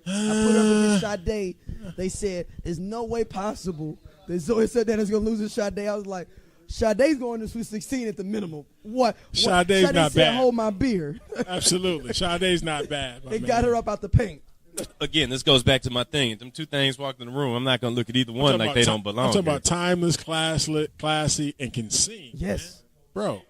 I put her against Sade. They said there's no way possible that Zoe Saldana's gonna lose to Sade. I was like, Sade's going to Sweet 16 at the minimum. What? Sade's Sade not said, bad. Hold my beer. Absolutely, Sade's not bad. They got her up out the paint. Again, this goes back to my thing. If them two things walked in the room, I'm not going to look at either one like they don't belong. I'm talking here. about timeless, classy, and can sing. Yes, bro.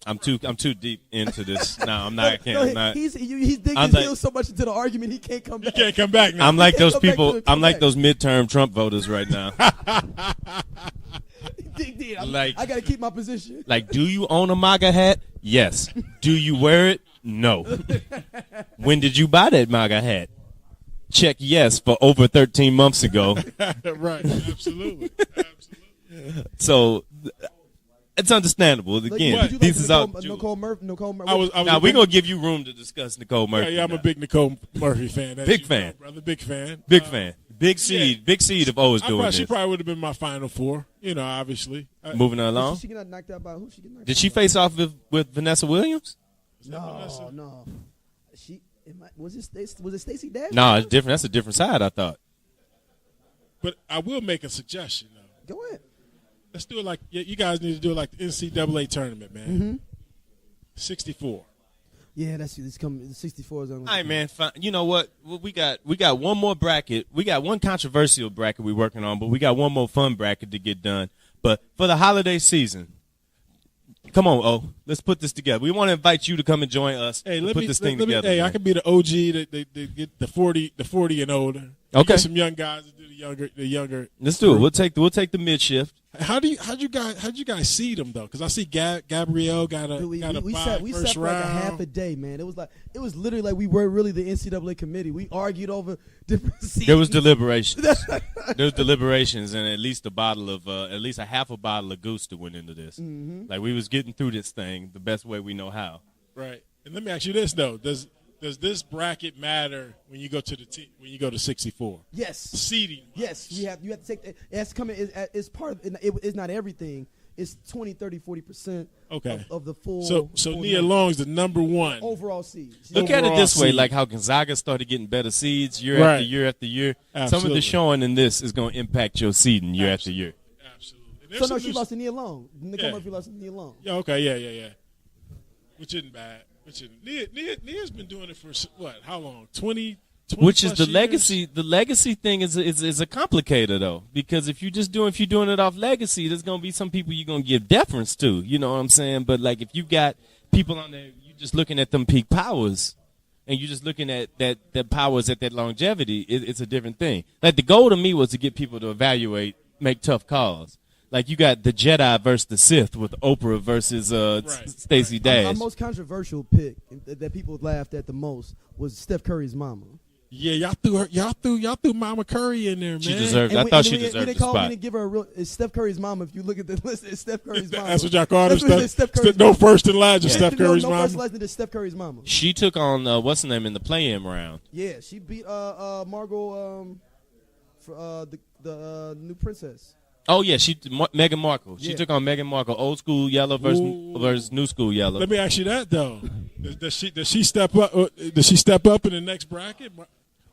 I'm too deep into this. No, I'm not. I can't. I'm not. He's digging I'm his like- heels so much into the argument he can't come back. You can't come back now. I'm like those Go back to people. the I'm like correct. those midterm Trump voters right now. Like- I got to keep my position. Like, do you own a MAGA hat? Yes. Do you wear it? No. When did you buy that MAGA hat? Check yes for over 13 months ago. Right, absolutely. So it's understandable. Again, Did you this like is all. Nicole Murphy. Now we're gonna give you room to discuss Nicole Murphy. Yeah, I'm a big Nicole Murphy fan. As Big you fan. know, brother. Big fan. Big fan. Big seed. Big seed of always doing She this. probably would have been my final 4. You know, obviously. Moving along. She get knocked out by who? She get knocked Did she face off with Vanessa Williams? out? No. Was it Stacey Dash? No, it's different. That's a different side. I thought. But I will make a suggestion, though. Go ahead. Let's do it like you guys need to do it like the NCAA tournament, man. Mm-hmm. 64. Yeah, it's coming. The 64 is on. All right, man. Fine. You know what? We got one more bracket. We got one controversial bracket we're working on, but we got one more fun bracket to get done. But for the holiday season, come on, let's put this together. We want to invite you to come and join us. Hey, put this thing together. Hey, I man. can be the OG that get the 40 and older. Okay. Get some young guys to do the younger. Let's do it. We'll take the mid shift. How'd you guys seed them though? Because I see Gabrielle got a We bye sat first for like a round. half a day, man. It was literally like we were really the NCAA committee. We argued over different seats. There was deliberations. There was deliberations, and at least a half a bottle of Goose that went into this. Mm-hmm. Like we was getting through this thing the best way we know how. Right. And let me ask you this though: Does this bracket matter when you go to 64? Yes. Seeding. Yes, you have to take it has to come in. It's part of it's not everything. It's 20, 30, 40% Okay. of the full. So full Nia number. Long's the number 1. Overall seed. Look at it Overall this way, seed. like how Gonzaga started getting better seeds year Right. after year after year. Some of Absolutely. the showing in this is going to impact your seeding year after year. Absolutely. And there's So no, some she new- lost to Nia Long. Nicole Yeah. Murphy lost to Nia Long. Yeah. Okay. Yeah. Which isn't bad. Nia's been doing it for what? How long? 20 Which is plus the years? legacy. The legacy thing is a complicator though, because if you're doing it off legacy, there's gonna be some people you're gonna give deference to. You know what I'm saying? But like if you got people on there, you just looking at them peak powers, and you're just looking at that powers at that longevity. It's a different thing. Like the goal to me was to get people to evaluate, make tough calls. Like you got the Jedi versus the Sith with Oprah versus Stacey Dash. Our most controversial pick that people laughed at the most was Steph Curry's mama. Yeah, y'all threw Mama Curry in there, man. She deserved. I And we- thought and she we- deserved we the didn't spot. We didn't give her a real. It's Steph Curry's mama. If you look at the list, it's Steph Curry's mama. That's what y'all called her. That's what it is, Steph Curry's No mama. first and last, just Steph Curry's no mom. first lesson to Steph Curry's mama. She took on what's her name in the play-in round. Yeah, she beat Margot for the new princess. Oh yeah, Meghan Markle. She Yeah. took on Meghan Markle, old school yellow versus new school yellow. Let me ask you that though. Does she step up? Does she step up in the next bracket?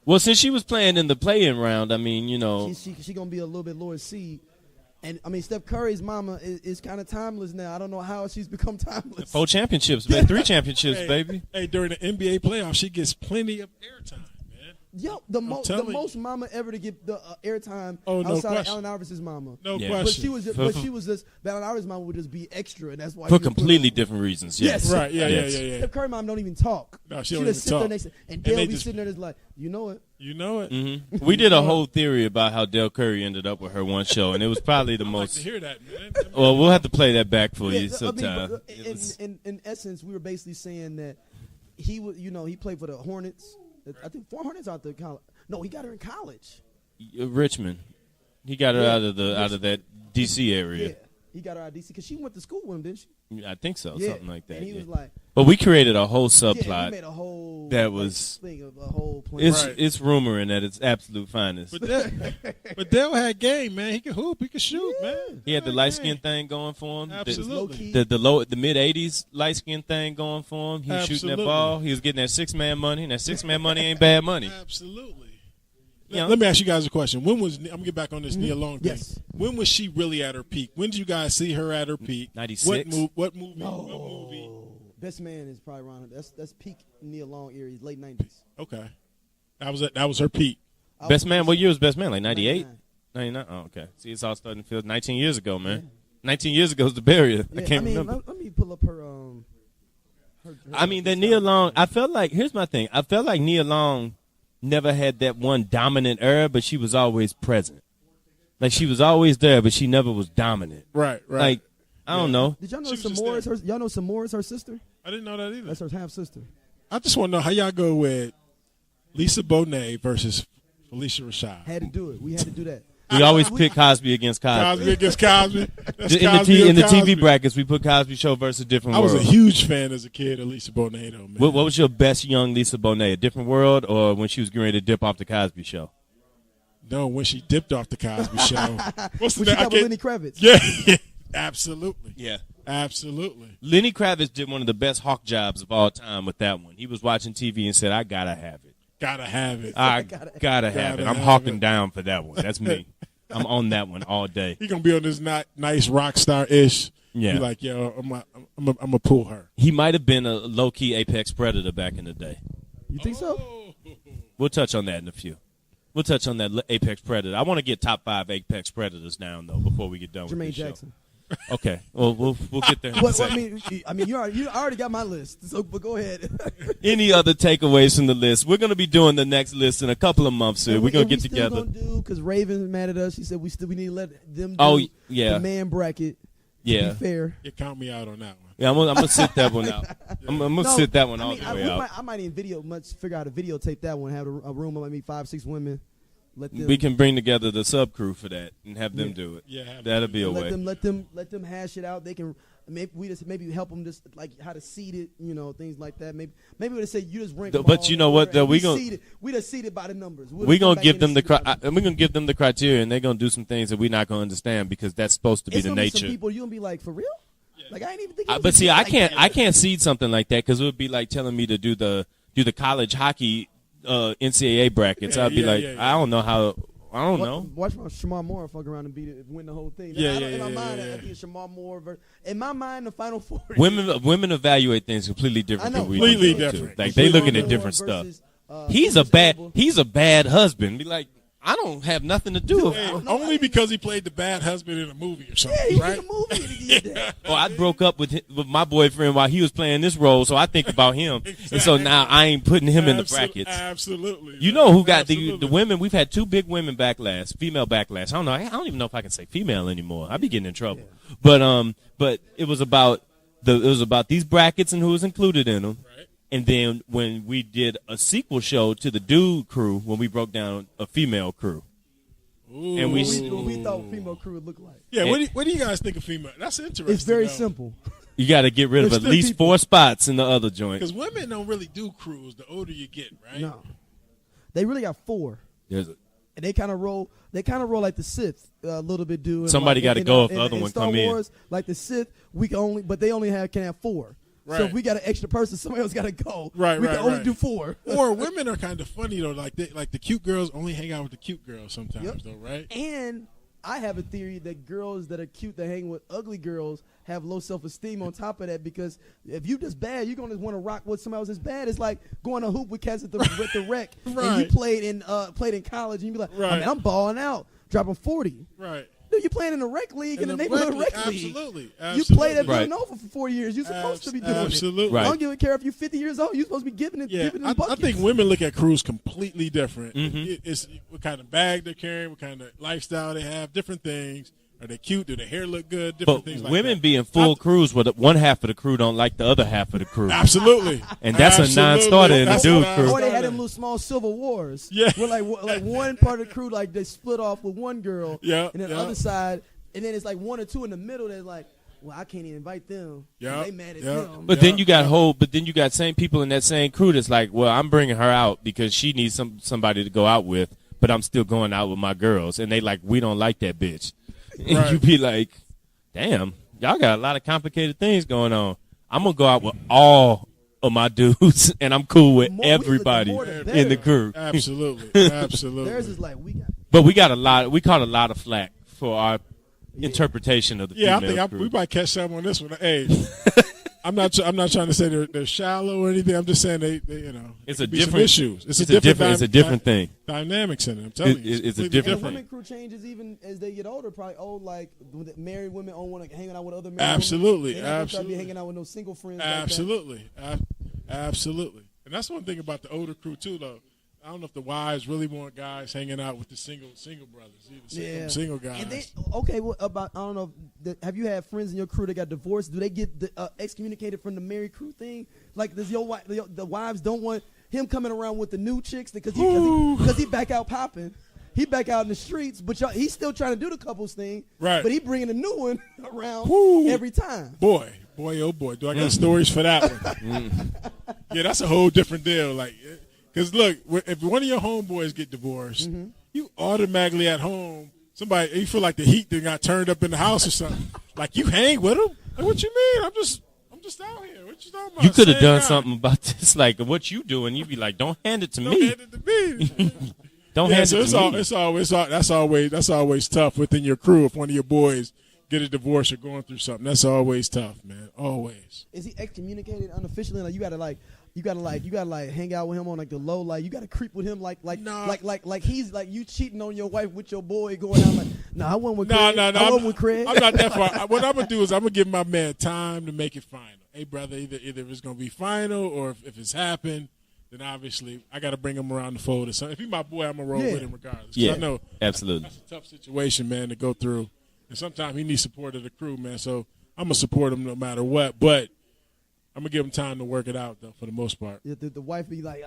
Well, since she was playing in the play-in round, I mean, you know, She gonna be a little bit lower seed. And I mean, Steph Curry's mama is kind of timeless now. I don't know how she's become timeless. 4 championships, man, 3 championships, Hey, baby. Hey, during the NBA playoffs, she gets plenty of airtime, man. Yo, the telling you. most mama ever to get the airtime Oh, no outside of question. Allen Iverson's mama. No Yeah. question. But she was just Allen Iverson's mama would just be extra, and that's why For you put completely her on. different reasons. Yes. Yes. Right, yeah. Steph Curry mom don't even talk. No, she She don't just even sit there talk. next to, and And Dale they be just- sitting there just like, you know it. You know it. Mm-hmm. We did a whole theory about how Del Curry ended up with her one show, and it was probably the I like most. to hear that, man. Well, we'll have to play that back for you Yeah, I mean, sometime. but, It was- in essence, we were basically saying that he would, he played for the Hornets. I think 4 Hornets out there. No, he got her in college. Richmond, he got her Yeah. out of that D.C. area. Yeah, he got her out of DC because she went to school with him, didn't she? I think so, Yeah. something like that. And he yeah. was like, But we created a whole yeah, subplot. he made a whole that was- thing of a whole plan. It's Right. it's rumoring at its absolute finest. But Dale had game, man. He could hoop. He could shoot, man. He had the Had light game. skin thing going for him. Absolutely. The mid '80s light skin thing going for him. He was shooting that Absolutely. ball. He was getting that 6-man money. And that 6-man money ain't bad money. Absolutely. Yeah. Let me ask you guys a question. I'm gonna get back on this Nia Long thing. Yes. When was she really at her peak? When did you guys see her at her peak? 96. What movie? Best man is probably around. That's peak Neil Long era, late 90s. Okay. That was her peak. Best man. What year was best man? Like 98, 99. 99. Oh, okay. See, it's all starting to feel 19 years ago, man. 19 years ago is the barrier. Yeah, I can't mean, remember. Let me pull up her. I mean, that Nia Long. I felt like here's my thing. I felt like Nia Long never had that one dominant era, but she was always present. Like she was always there, but she never was dominant. Right. Like I don't know. Did y'all know She was just Samora is there. her? Y'all know Samora is her sister? I didn't know that either. That's her half sister. I just want to know how y'all go with Lisa Bonet versus Felicia Rashad. Had to do it. We had to do that. We always pick Cosby against Cosby. Cosby against Cosby. That's In the, Cosby in the against Cosby. TV brackets, we put Cosby Show versus Different I World. was a huge fan as a kid of Lisa Bonet, though, man. What was your best young Lisa Bonet? A Different World or when she was getting ready to dip off the Cosby Show? No, when she dipped off the Cosby Show. What's the When she name? I got with can't- Lenny Kravitz. Yeah, absolutely. Yeah. Absolutely. Lenny Kravitz did one of the best hawk jobs of all time with that one. He was watching TV and said, I gotta have it. Gotta have it. I gotta have Gotta it. I'm have hawking it. down for that one. That's me. I'm on that one all day. He gonna be on this nice rock star ish. Yeah. Be like, yo, I'm gonna pull her. He might have been a low-key apex predator back in the day. You think so? We'll touch on that in a few. We'll touch on that apex predator. I want to get top 5 apex predators down, though, before we get done with Jermaine this show. Jackson. Okay. Well, we'll get there. in a What, second. I mean, you already got my list. So, but go ahead. Any other takeaways from the list? We're going to be doing the next list in a couple of months here. We're going to get together. Because Raven's mad at us. She said we need to let them do Oh, yeah. the man bracket. Yeah. To be fair. You count me out on that one. Yeah, I'm gonna sit that one out. I'm gonna No, sit that one I all mean, the way out. I might even figure out a videotape that one. Have a room of maybe 5-6 women. Let them. We can bring together the sub crew for that and have them do it. Yeah, have That'll them be a way. let them hash it out. They can maybe help them just like how to seed it, things like that. Maybe we would say you just rank. them But all you know what, order, though, and we gonna- we just seed it by the numbers. We're gonna give them the criteria. we're gonna give them the criteria, and they're gonna do some things that we're not gonna understand because that's supposed to be It's the gonna be nature. some people you gonna be like, for real? Like I ain't even thinking. But see, I can't seed something like that because it would be like telling me to do the college hockey NCAA brackets. Yeah, I'd be yeah, like, yeah. I don't know how I don't know. Watch Shamar Moore fuck around and win the whole thing. Yeah, in my yeah, mind, yeah. I think Shamar Moore. In my mind, the Final Four. Women evaluate things completely different I know. than we Completely do. different. Like they looking Shamar at different Moore stuff. versus, He's a bad husband. Be like, I don't have nothing to do with Hey, it. only because he played the bad husband in a movie or something, Yeah, he right? did a movie and he did that. Or I broke up with my boyfriend while he was playing this role, so I think about him, and so now I ain't putting him in the brackets. Absolutely. You know who got the Absolutely. women? We've had two big female backlash. I don't know. I don't even know if I can say female anymore. I'd be getting in trouble. But it was about these brackets and who was included in them. Right. And then when we did a sequel show to the dude crew, when we broke down a female crew, and We thought female crew would look like. Yeah, what do you guys think of female? That's interesting. It's very simple. you got to get rid of There's at still least people- 4 spots in the other joint. Because women don't really do crews the older you get, right? No, they really got 4. There's a- And they kind of roll. They kind of roll like the Sith a little bit. Do Somebody gotta go if the other one Star come in. Wars, like the Sith, but they only can have 4. So Right. if we got an extra person, somebody else got to go. Right, we right, can only right. do 4. Or women are kind of funny though. Like the cute girls only hang out with the cute girls sometimes, Yep. though, right? And I have a theory that girls that are cute that hang with ugly girls have low self-esteem on top of that, because if you just bad, you're going to want to rock with somebody else that's bad. It's like going to hoop with cats at the rec, and you Right. played in college, and you be like, Right. I'm balling out, dropping 40. Right. Dude, you playing in a rec league, in the neighborhood rec league. Absolutely. You played at Right. Villanova for 4 years. You're supposed to be doing Absolutely. it. Right. I don't give a care if you're 50 years old. You're supposed to be giving it, Yeah, giving I it buckets. think women look at crews completely different. Mm-hmm. It's what kind of bag they're carrying, what kind of lifestyle they have, different things. Are they cute? Do their hair look good? Different But things like women that. be in full crews where one half of the crew don't like the other half of the crew. Absolutely. And that's a Absolutely. non-starter in the That's dude a crew. Or they had non-starter. them little small civil wars. Yeah. Where like one part of the crew, like they split off with one girl. Yeah, And then yeah. the other side, and then it's like 1 or 2 in the middle that's like, well, I can't even invite them. Yeah, They mad at yeah. them. But then you got same people in that same crew that's like, well, I'm bringing her out because she needs somebody to go out with, but I'm still going out with my girls, and they like, we don't like that bitch. And Right. you be like, damn, y'all got a lot of complicated things going on. I'm gonna go out with all of my dudes, and I'm cool with More- we look at everybody more the in the better. crew. Absolutely. Absolutely. Theirs is like, we got. But we caught a lot of flack for our interpretation of the Yeah, I female think crew. we might catch some on this one. Hey, I'm not trying to say they're shallow or anything. I'm just saying they you know, It's it a could be some different issues. It's a different thing. Dynamics in it. I'm telling you, It's a completely different And thing. women crew changes even as they get older. Probably like married women don't want to hang out with other married Absolutely, women. They're not gonna try to absolutely. be hanging out with no single friends. Absolutely, absolutely. And that's one thing about the older crew too, though. I don't know if the wives really want guys hanging out with the single brothers, either single guys. And they, okay, well, about I don't know. Have you had friends in your crew that got divorced? Do they get excommunicated from the married crew thing? Like, does your wife, the wives don't want him coming around with the new chicks because he back out popping. He back out in the streets, but he's still trying to do the couples thing. Right. But he bringing a new one around Woo. every time. Boy, oh boy, do I got stories for that one? Yeah, that's a whole different deal. Like, because look, if one of your homeboys get divorced, you automatically at home, you feel like the heat that got turned up in the house or something. Like, you hang with them? Like, what you mean? I'm just out here. What you talking about? You could have Same done guy. something about this, like what you doing. You'd be like, don't hand it to Don't me. hand it to me. Don't Yeah, hand so it to me. that's always tough within your crew. If one of your boys get a divorce or going through something, that's always tough, man. Always. Is he excommunicated unofficially? Like, you gotta hang out with him on like the low. Like, you gotta creep with him. Like he's like you cheating on your wife with your boy going out. Like, I went with Craig. No. I went with Craig. I'm not that far. What I'm gonna do is I'm gonna give my man time to make it final. Hey, brother, either it's gonna be final or if it's happened, then obviously I got to bring him around the fold or something. If he's my boy, I'm gonna roll with him regardless. 'Cause Yeah, I know absolutely. that's a tough situation, man, to go through. And sometimes he needs support of the crew, man. So I'm gonna support him no matter what. But I'm gonna give him time to work it out, though, for the most part. The wife be like,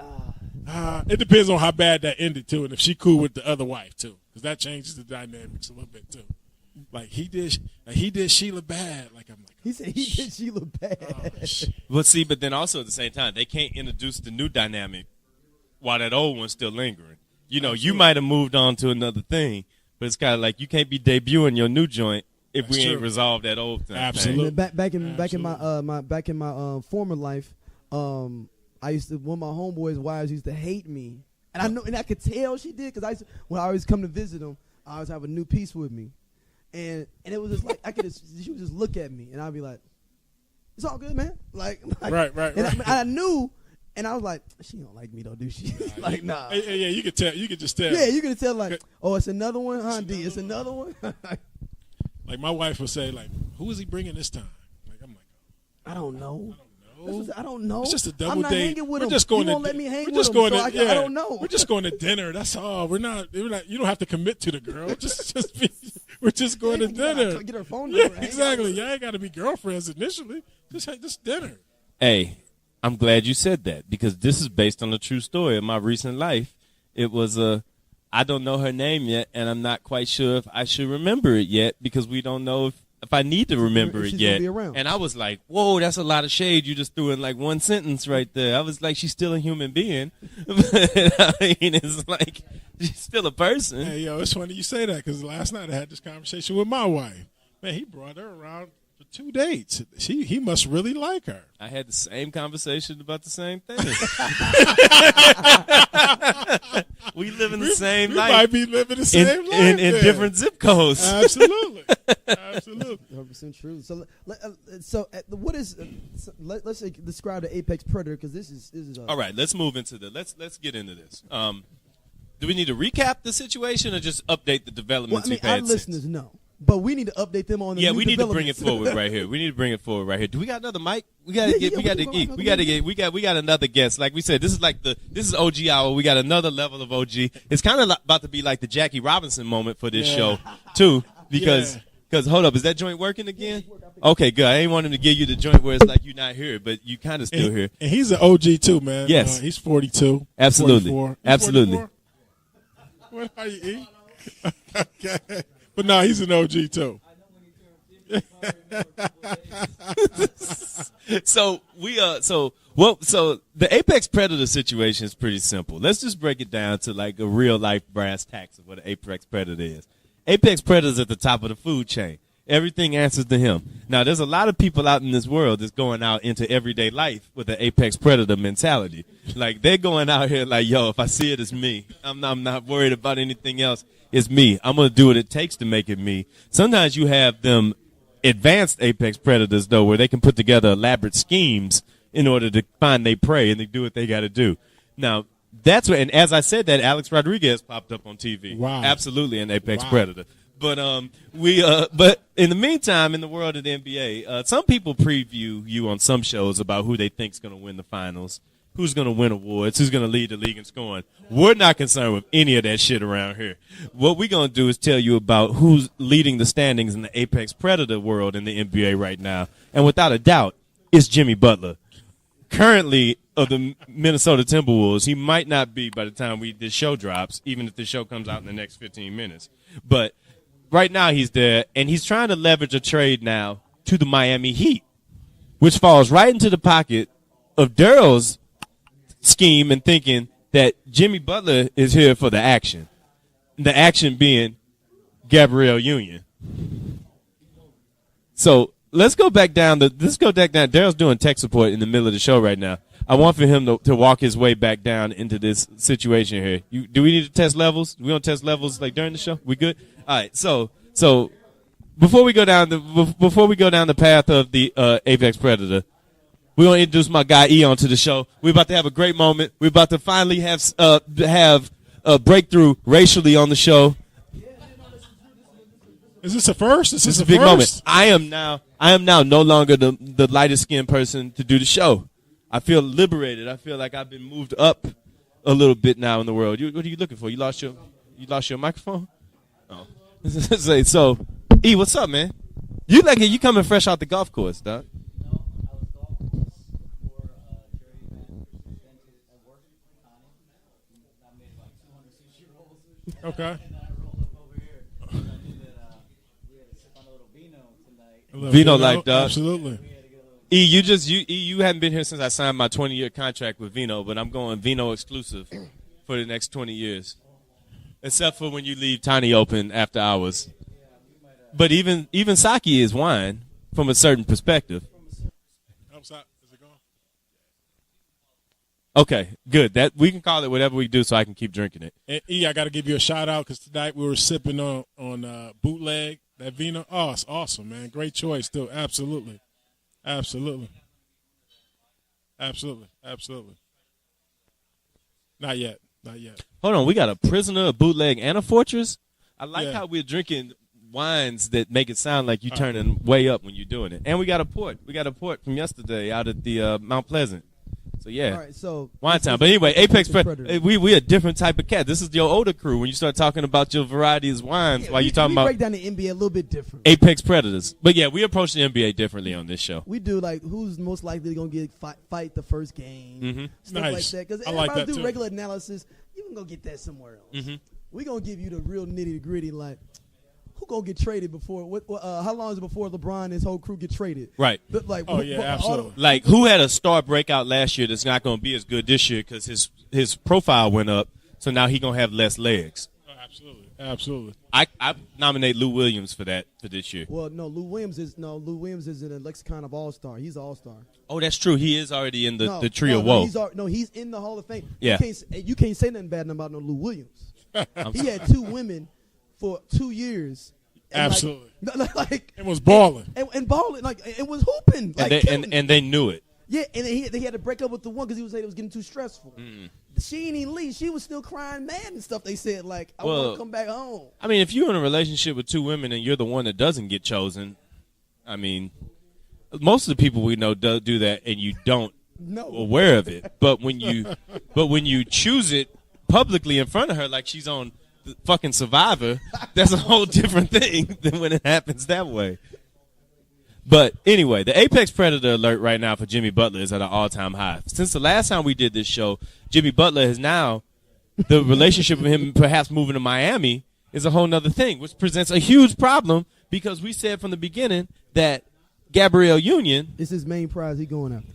It depends on how bad that ended too, and if she cool with the other wife too, because that changes the dynamics a little bit too. Like he did Sheila bad. Like I'm like, he said he did Sheila bad. But see, but then also at the same time, they can't introduce the new dynamic while that old one's still lingering. You know, you might have moved on to another thing, but it's kind of like you can't be debuting your new joint if we ain't true. resolved that old thing. Absolutely. back in my former life, I used to, one of my homeboys' wives used to hate me And I know, and I could tell she did because when I always come to visit them, I always have a new piece with me, and it was just like she would just look at me, and I'd be like, "It's all good, man." Like right. And I knew, and I was like, "She don't like me, though, do she?" Like, nah. Yeah, you could tell. You could just tell. Yeah, you could tell like, "Oh, it's another one, huh, D? It's another one." Like my wife would say, like, "Who is he bringing this time?" Like I'm like, I don't know. "No." I don't know. It's just a double I'm not date. hanging with We're him. just going you to. won't let me hang we're with just him, going so to. I don't know. We're just going to dinner. That's all. We're not. You don't have to commit to the girl. Just be. We're just going to dinner. Get her phone Yeah, number. exactly. Y'all ain't got to be girlfriends initially. Just dinner. Hey, I'm glad you said that because this is based on a true story of my recent life. It was I don't know her name yet, and I'm not quite sure if I should remember it yet because we don't know if I need to remember it she's yet. gonna be around. And I was like, whoa, that's a lot of shade you just threw in like one sentence right there. I was like, she's still a human being. But, I mean, it's like she's still a person. Hey, yo, it's funny you say that because last night I had this conversation with my wife. Man, he brought her around for 2 dates. He must really like her. I had the same conversation about the same thing. We live in the same we life. might be living the same life in then. different zip codes. Absolutely. Absolutely. 100% true. So, what is? Let's say describe the apex predator because this is. All right, let's move into let's get into this. Do we need to recap the situation or just update the developments Well, I mean, we've had our since? listeners know, but we need to update them on the new We need to bring it developments. forward right here. We need to bring it forward right here. Do we got another mic? We got to Yeah, get. We got to go eat. on, We got another guest. Like we said, this is OG hour. We got another level of OG. It's kind of about to be like the Jackie Robinson moment for this show too, because hold up, is that joint working again? Okay, good. I ain't want him to give you the joint where it's like you're not here, but you kind of still here. And he's an OG too, man. Yes. He's 42. Absolutely. 44. He's Absolutely. 44? What are you eat? Okay. But no, he's an OG too. So the apex predator situation is pretty simple. Let's just break it down to like a real life brass tacks of what an apex predator is. Apex predator's at the top of the food chain. Everything answers to him. Now, there's a lot of people out in this world that's going out into everyday life with an apex predator mentality. Like, they're going out here like, yo, if I see it, it's me. I'm not worried about anything else. It's me. I'm going to do what it takes to make it me. Sometimes you have them advanced apex predators, though, where they can put together elaborate schemes in order to find their prey and they do what they got to do. Now, that's what, and as I said that, Alex Rodriguez popped up on TV. Wow. Absolutely an apex predator. But but in the meantime, in the world of the NBA, some people preview you on some shows about who they think's going to win the finals, who's going to win awards, who's going to lead the league in scoring. We're not concerned with any of that shit around here. What we're going to do is tell you about who's leading the standings in the apex predator world in the NBA right now, and without a doubt, it's Jimmy Butler. Currently of the Minnesota Timberwolves, he might not be by the time this show drops, even if the show comes out in the next 15 minutes. But right now he's there, and he's trying to leverage a trade now to the Miami Heat, which falls right into the pocket of Daryl's scheme and thinking that Jimmy Butler is here for the action. The action being Gabrielle Union. So let's go back down. Daryl's doing tech support in the middle of the show right now. I want for him to walk his way back down into this situation here. Do we need to test levels? We gonna test levels like during the show? We good? All right. So before we go down the path of the apex predator, we're gonna introduce my guy Eon to the show. We're about to have a great moment. We're about to finally have a breakthrough racially on the show. Is this a first? This is a big moment. I am now no longer the lightest skinned person to do the show. I feel liberated. I feel like I've been moved up a little bit now in the world. What are you looking for? You lost your microphone? Oh. So, E, what's up, man? You coming fresh out the golf course, dog. Okay. Vino life, dog. Absolutely. E, you haven't been here since I signed my 20-year contract with Vino, but I'm going Vino exclusive for the next 20 years, except for when you leave Tiny open after hours. But even sake is wine from a certain perspective. Is it going? Okay, good. That we can call it whatever we do, so I can keep drinking it. And E, I got to give you a shout out because tonight we were sipping on bootleg that vino. Oh, it's awesome, man. Great choice, too. Absolutely. Not yet. Hold on, we got a prisoner, a bootleg, and a fortress. I like Yeah. how we're drinking wines that make it sound like you're turning way up when you're doing it. And we got a port. We got a port from yesterday out at the Mount Pleasant. So yeah, All right, so wine this time. is- But anyway, Apex this is Predator. We a different type of cat. This is your older crew. When you start talking about your varieties of wines, while you talking we about break down the NBA a little bit different. Apex Predators. But yeah, we approach the NBA differently on this show. We do like who's most likely going to get fight the first game, stuff Nice. like that. Because I like everybody that, do too. regular analysis. You can go get that somewhere else. We're going to give you the real nitty gritty, like who going to get traded before? How long is it before LeBron and his whole crew get traded? Right. But, like, Oh, yeah, absolutely. Like who had a star breakout last year that's not going to be as good this year because his profile went up, so now he going to have less legs. Oh, absolutely. I nominate Lou Williams for that for this year. Well, no, Lou Williams is in a lexicon of all-star. He's an all-star. Oh, that's true. He is already in the No, tree of no, woe. he's in the Hall of Fame. Yeah. You can't say nothing bad about no Lou Williams. He had 2 women for 2 years. And Absolutely. Like It was balling. and balling, like, it was hooping. Like, And they knew it. yeah, and then they had to break up with the one because he was saying it was getting too stressful. She ain't even leave. She was still crying mad and stuff. They said, like, I want to come back home. I mean, if you're in a relationship with 2 women and you're the one that doesn't get chosen, I mean, most of the people we know do that, and you don't No. aware of it. But when you choose it publicly in front of her, like she's on the fucking Survivor, that's a whole different thing than when it happens that way. But anyway, the Apex Predator alert right now for Jimmy Butler is at an all-time high. Since the last time we did this show, Jimmy Butler has now, the relationship with him perhaps moving to Miami is a whole nother thing, which presents a huge problem because we said from the beginning that Gabrielle Union. It's his main prize he going after.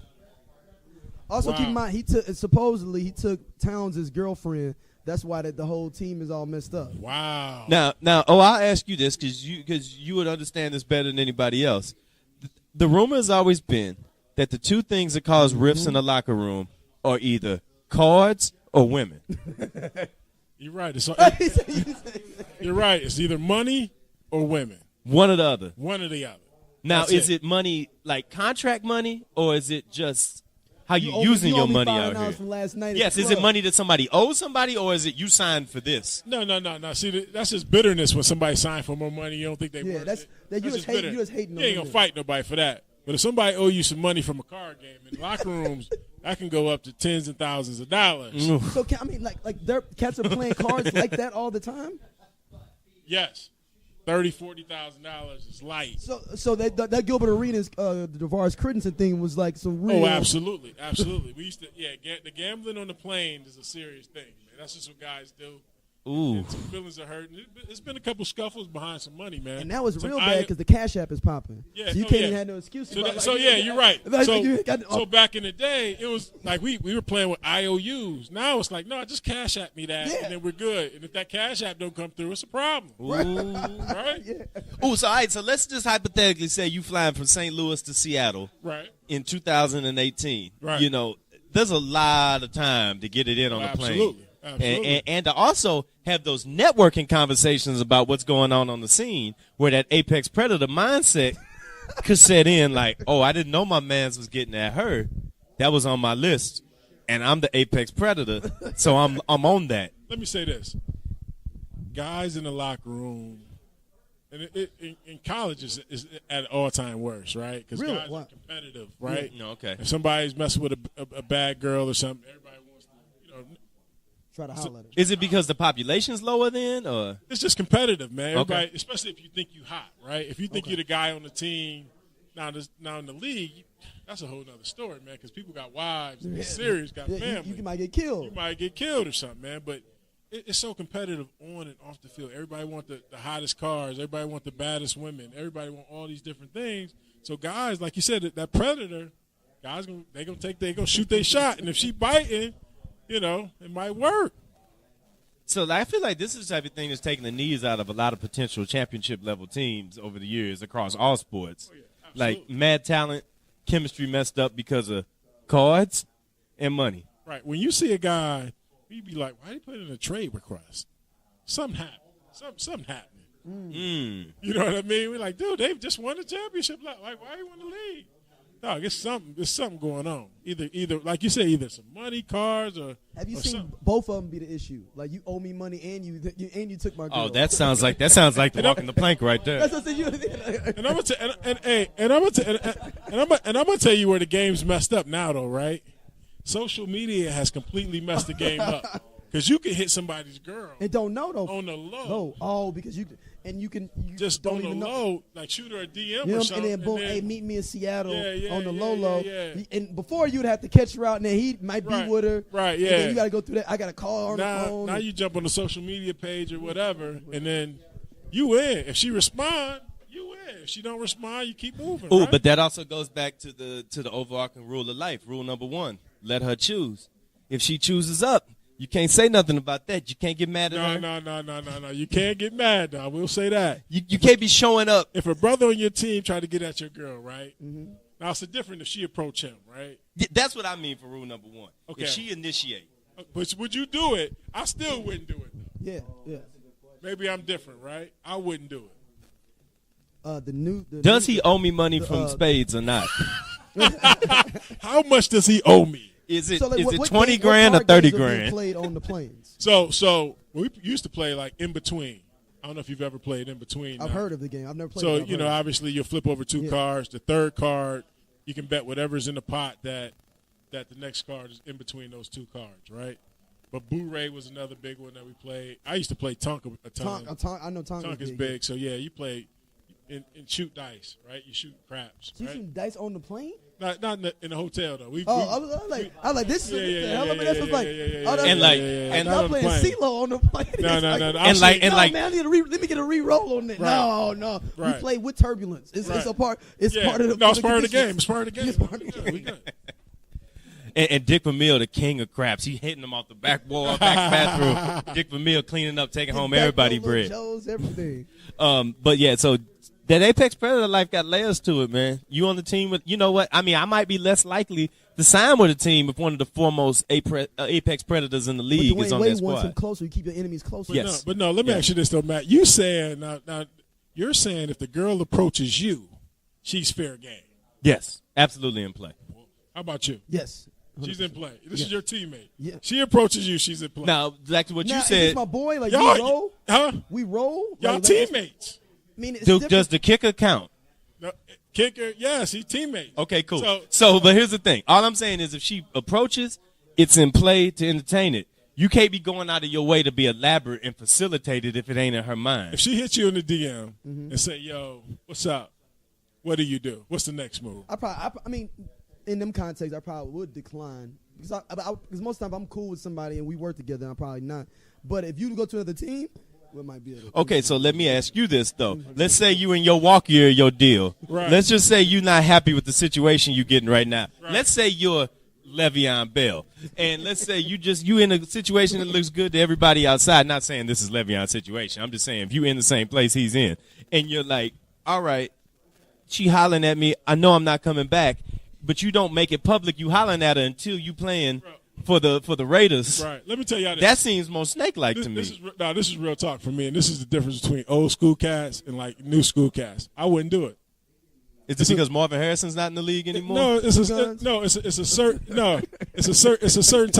Also, Wow. keep in mind, supposedly he took Towns' girlfriend. That's why the whole team is all messed up. Wow. Now, I'll ask you this because you would understand this better than anybody else. The rumor has always been that the 2 things that cause rifts in the locker room are either cards or women. You're right. You're right. It's either money or women. One or the other. One or the other. Now, That's is it money like contract money, or is it just how you owe me- using your owe me money $5 out here? from last night at Yes, the is it club. money that somebody owes somebody, or is it you signed for this? No. See, that's just bitterness when somebody signed for more money. You don't think they Yeah, worth that's- it. that you That's just hate- bitter. you just hating You ain't on gonna them. fight nobody for that. But if somebody owe you some money from a card game in locker rooms, that can go up to tens and thousands of dollars. So I mean, like their cats are playing cards like that all the time. Yes, $30,000-$40,000 is light. So that Gilbert Arenas, the DeVaris Crittenson thing was like some real. Oh, absolutely. We used to, the gambling on the plane is a serious thing, man. That's just what guys do. Ooh. Some feelings are hurt. It's been a couple scuffles behind some money, man. And that was Some real bad because the Cash App is popping. Yeah, so you oh, can't yeah. even have no excuses. So, about, that, so yeah, you're right. Like, So, you got- so back in the day, it was like we were playing with IOUs. Now it's like, no, just Cash App me that, Yeah. and then we're good. And if that Cash App don't come through, it's a problem, Ooh. right? Ooh, so all right, so let's just hypothetically say you flying from St. Louis to Seattle Right. in 2018. Right. You know, there's a lot of time to get it in on the plane. Absolutely. Absolutely. And to also have those networking conversations about what's going on the scene where that Apex Predator mindset could set in like, oh, I didn't know my mans was getting at her. That was on my list. And I'm the Apex Predator, so I'm on that. Let me say this. Guys in the locker room, and in college is at all-time worst, right? Because Really? guys are What? competitive, right? No, okay. If somebody's messing with a bad girl or something, everybody wants to, Try to holler at him. Is it because the population's lower then, or? it's just competitive, man. Okay. Everybody, especially if you think you hot, right? If you think you're the guy on the team, now in the league, that's a whole other story, man. Because people got wives, and serious, got Yeah, family. you might get killed. You might get killed or something, man. But it's so competitive on and off the field. Everybody want the hottest cars. Everybody want the baddest women. Everybody want all these different things. So guys, like you said, that predator, guys they gonna shoot their shot, and if she biting, it might work. So I feel like this is the type of thing that's taking the knees out of a lot of potential championship level teams over the years across all sports. Absolutely. Like mad talent, chemistry messed up because of cards and money. Right. When you see a guy, you be like, why he put in a trade request? Something happened. Something happening. You know what I mean? We're like, dude, they've just won the championship. Like, why you want to leave? Dog, it's something going on. Either like you say, either some money, cars, or Have you or seen something. both of them be the issue? Like you owe me money and you took my girl. Oh, that sounds like the walking the plank right there. That's what I said. And I'm gonna tell you where the game's messed up now, though, right? Social media has completely messed the game up because you can hit somebody's girl And don't know though. on the low. No, oh, because you Just don't on the even know. low, like shoot her a DM You or know, something. and then boom, hey, meet me in Seattle on the low. Yeah. And before you'd have to catch her out, and then he might be Right, with her. right, And yeah. then you got to go through that. I got to call her on the phone. Now you jump on the social media page or whatever, and then you in. If she respond, you in. If she don't respond, you keep moving. Ooh, right? but that also goes back to the overarching rule of life. Rule number 1: let her choose. If she chooses up, you can't say nothing about that. You can't get mad at her. No. You can't get mad, though. I will say that. You can't be showing up. If a brother on your team tried to get at your girl, right? Mm-hmm. Now it's different if she approach him, right? That's what I mean for rule number 1. Okay. If she initiate. But would you do it? I still wouldn't do it. Yeah. Maybe I'm different, right? I wouldn't do it. Does he owe me money from Spades or not? How much does he owe me? Is it So, like, is it what 20 game- grand or what card 30 games are being grand? Played on the planes. So we used to play like in between. I don't know if you've ever played in between. I've heard of the game. I've never played. So it. I've heard. obviously you'll flip over 2 cards. The third card, you can bet whatever's in the pot that the next card is in between those 2 cards, right? But Boo-Ray was another big one that we played. I used to play Tonka a ton. I know Tonka Tonka's big. So yeah, you play and shoot dice, right? You shoot craps, So you right? shooting dice on the plane? Not in the hotel though. I was like, this is Yeah, the yeah, hell of yeah, that's yeah, what's like. yeah, yeah, Oh, that's And like- and not I'm on the playing plane. CeeLo on the plane. No. It's like, And like- no, like- man, I need let me get a re-roll on that. Right. No. Right. We play with turbulence. It's Right. a part. It's Yeah. part of the. No, it's part of the conditions. game. It's part of the game. It's part of the Yeah, game. we good. And Dick Vermeil, the king of craps, he hitting them off the back wall, back bathroom. Dick Vermeil cleaning up, taking home Back everybody door, little bread. Joes, everything. But yeah, so that Apex Predator life got layers to it, man. You on the team with, you know what? I mean, I might be less likely to sign with a team if one of the foremost Apex Predators in the league But is Dwayne on Wade that wants squad. him closer. You keep your enemies closer. Yes. But no, let me ask you this though, Matt. You saying now you're saying if the girl approaches you, she's fair game. Yes, absolutely in play. How about you? Yes. She's in play. This is your teammate. Yeah. She approaches you, she's in play. Now, back to what Now, you if said. it's my boy. Like Y'all, we roll. huh? We roll. Y'all like, teammates. I mean, it's Does different. the kicker count? No, kicker, yes, he teammates. Okay, cool. So- But here's the thing. All I'm saying is if she approaches, it's in play to entertain it. You can't be going out of your way to be elaborate and facilitate it if it ain't in her mind. If she hits you in the DM and say, "Yo, what's up? What do you do? What's the next move?" I mean, in them contexts, I probably would decline because because most of the time I'm cool with somebody and we work together. I'm probably not. But if you go to another team, we might be able to. Okay, so let me ask you this, though. Let's say you in your walk year, your deal. Right. Let's just say you're not happy with the situation you're getting right now. Let's say you're Le'Veon Bell. And let's say you in a situation that looks good to everybody outside. Not saying this is Le'Veon's situation. I'm just saying if you in the same place he's in. And you're like, all right, she hollering at me. I know I'm not coming back. But you don't make it public. You hollering at her until you playing for the Raiders. Right. Let me tell y'all this. That seems more snake-like to me. This is real talk for me, and this is the difference between old school cats and like new school cats. I wouldn't do it. Is it because Marvin Harrison's not in the league anymore? No, it's a certain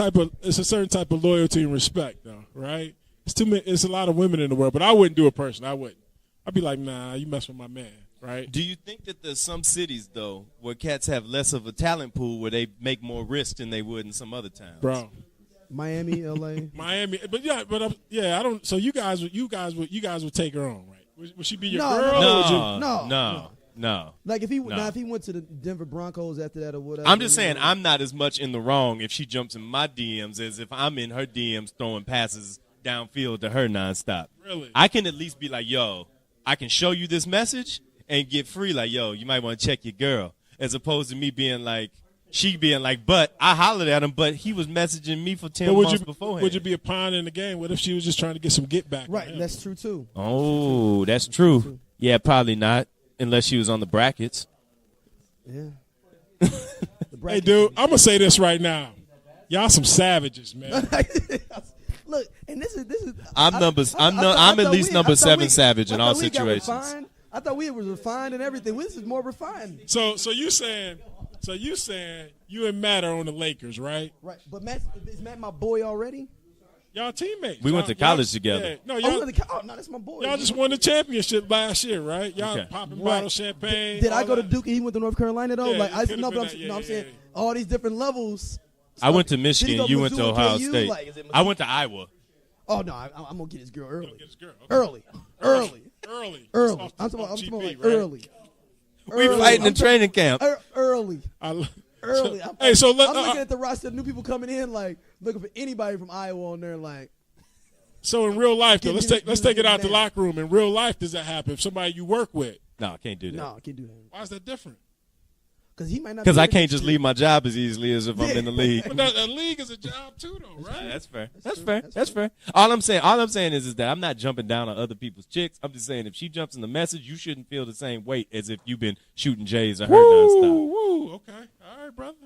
type of loyalty and respect, though. Right? It's a lot of women in the world, but I wouldn't do it personally. I wouldn't. I'd be like, nah, you mess with my man. Right? Do you think that there's some cities, though, where cats have less of a talent pool where they make more risk than they would in some other towns? Bro. Miami, LA. Miami, I don't. So you guys would take her on, right? Would she be your No, girl? no, or would you, No. Like if he went to the Denver Broncos after that or whatever. I'm just saying I'm not as much in the wrong if she jumps in my DMs as if I'm in her DMs throwing passes downfield to her nonstop. Really? I can at least be like, yo, I can show you this message and get free. Like, yo, you might want to check your girl. As opposed to me being like, she being like, but I hollered at him, but he was messaging me for 10 months beforehand. Would you be a pawn in the game? What if she was just trying to get some get back? Right, that's true too. Oh, that's true. Yeah, probably not, unless she was on the brackets. Yeah. Hey, dude, I'm going to say this right now. Y'all some savages, man. Look, and this is. I'm at least number 7 savage in all situations. I thought we was refined and everything. This is more refined. So you saying you and Matt are on the Lakers, right? Right, but is Matt my boy already? Y'all teammates. We went to college together. Yeah. No, No, that's my boy. y'all just won the championship last year, right? Y'all popping bottle champagne. Did I go to Duke and he went to North Carolina though? Yeah, Like it could've I'm been that, I'm saying yeah. all these different levels. I went to Did he Michigan. go You went to Mizzou, Ohio KU? State. Like, is it I went to Iowa. Oh no, I'm gonna get his girl early. Get his girl. Okay. Early. Early. I'm talking about GP, right? early. We fighting in training camp. Early. Early. Hey, so I'm looking at the roster of new people coming in, like looking for anybody from Iowa on there, like. So in real life, though, let's take it out the now. locker room. In real life, does that happen? If somebody you work with, No, I can't do that. No, I can't do that. why is that different? Because he might not. Because be I able can't to just do leave my job as easily as if I'm in the league. But a league is a job too, though, right? That's fair. That's fair. All I'm saying is that I'm not jumping down on other people's chicks. I'm just saying if she jumps in the message, you shouldn't feel the same weight as if you've been shooting J's or her nonstop. Woo. Okay. All right, brother.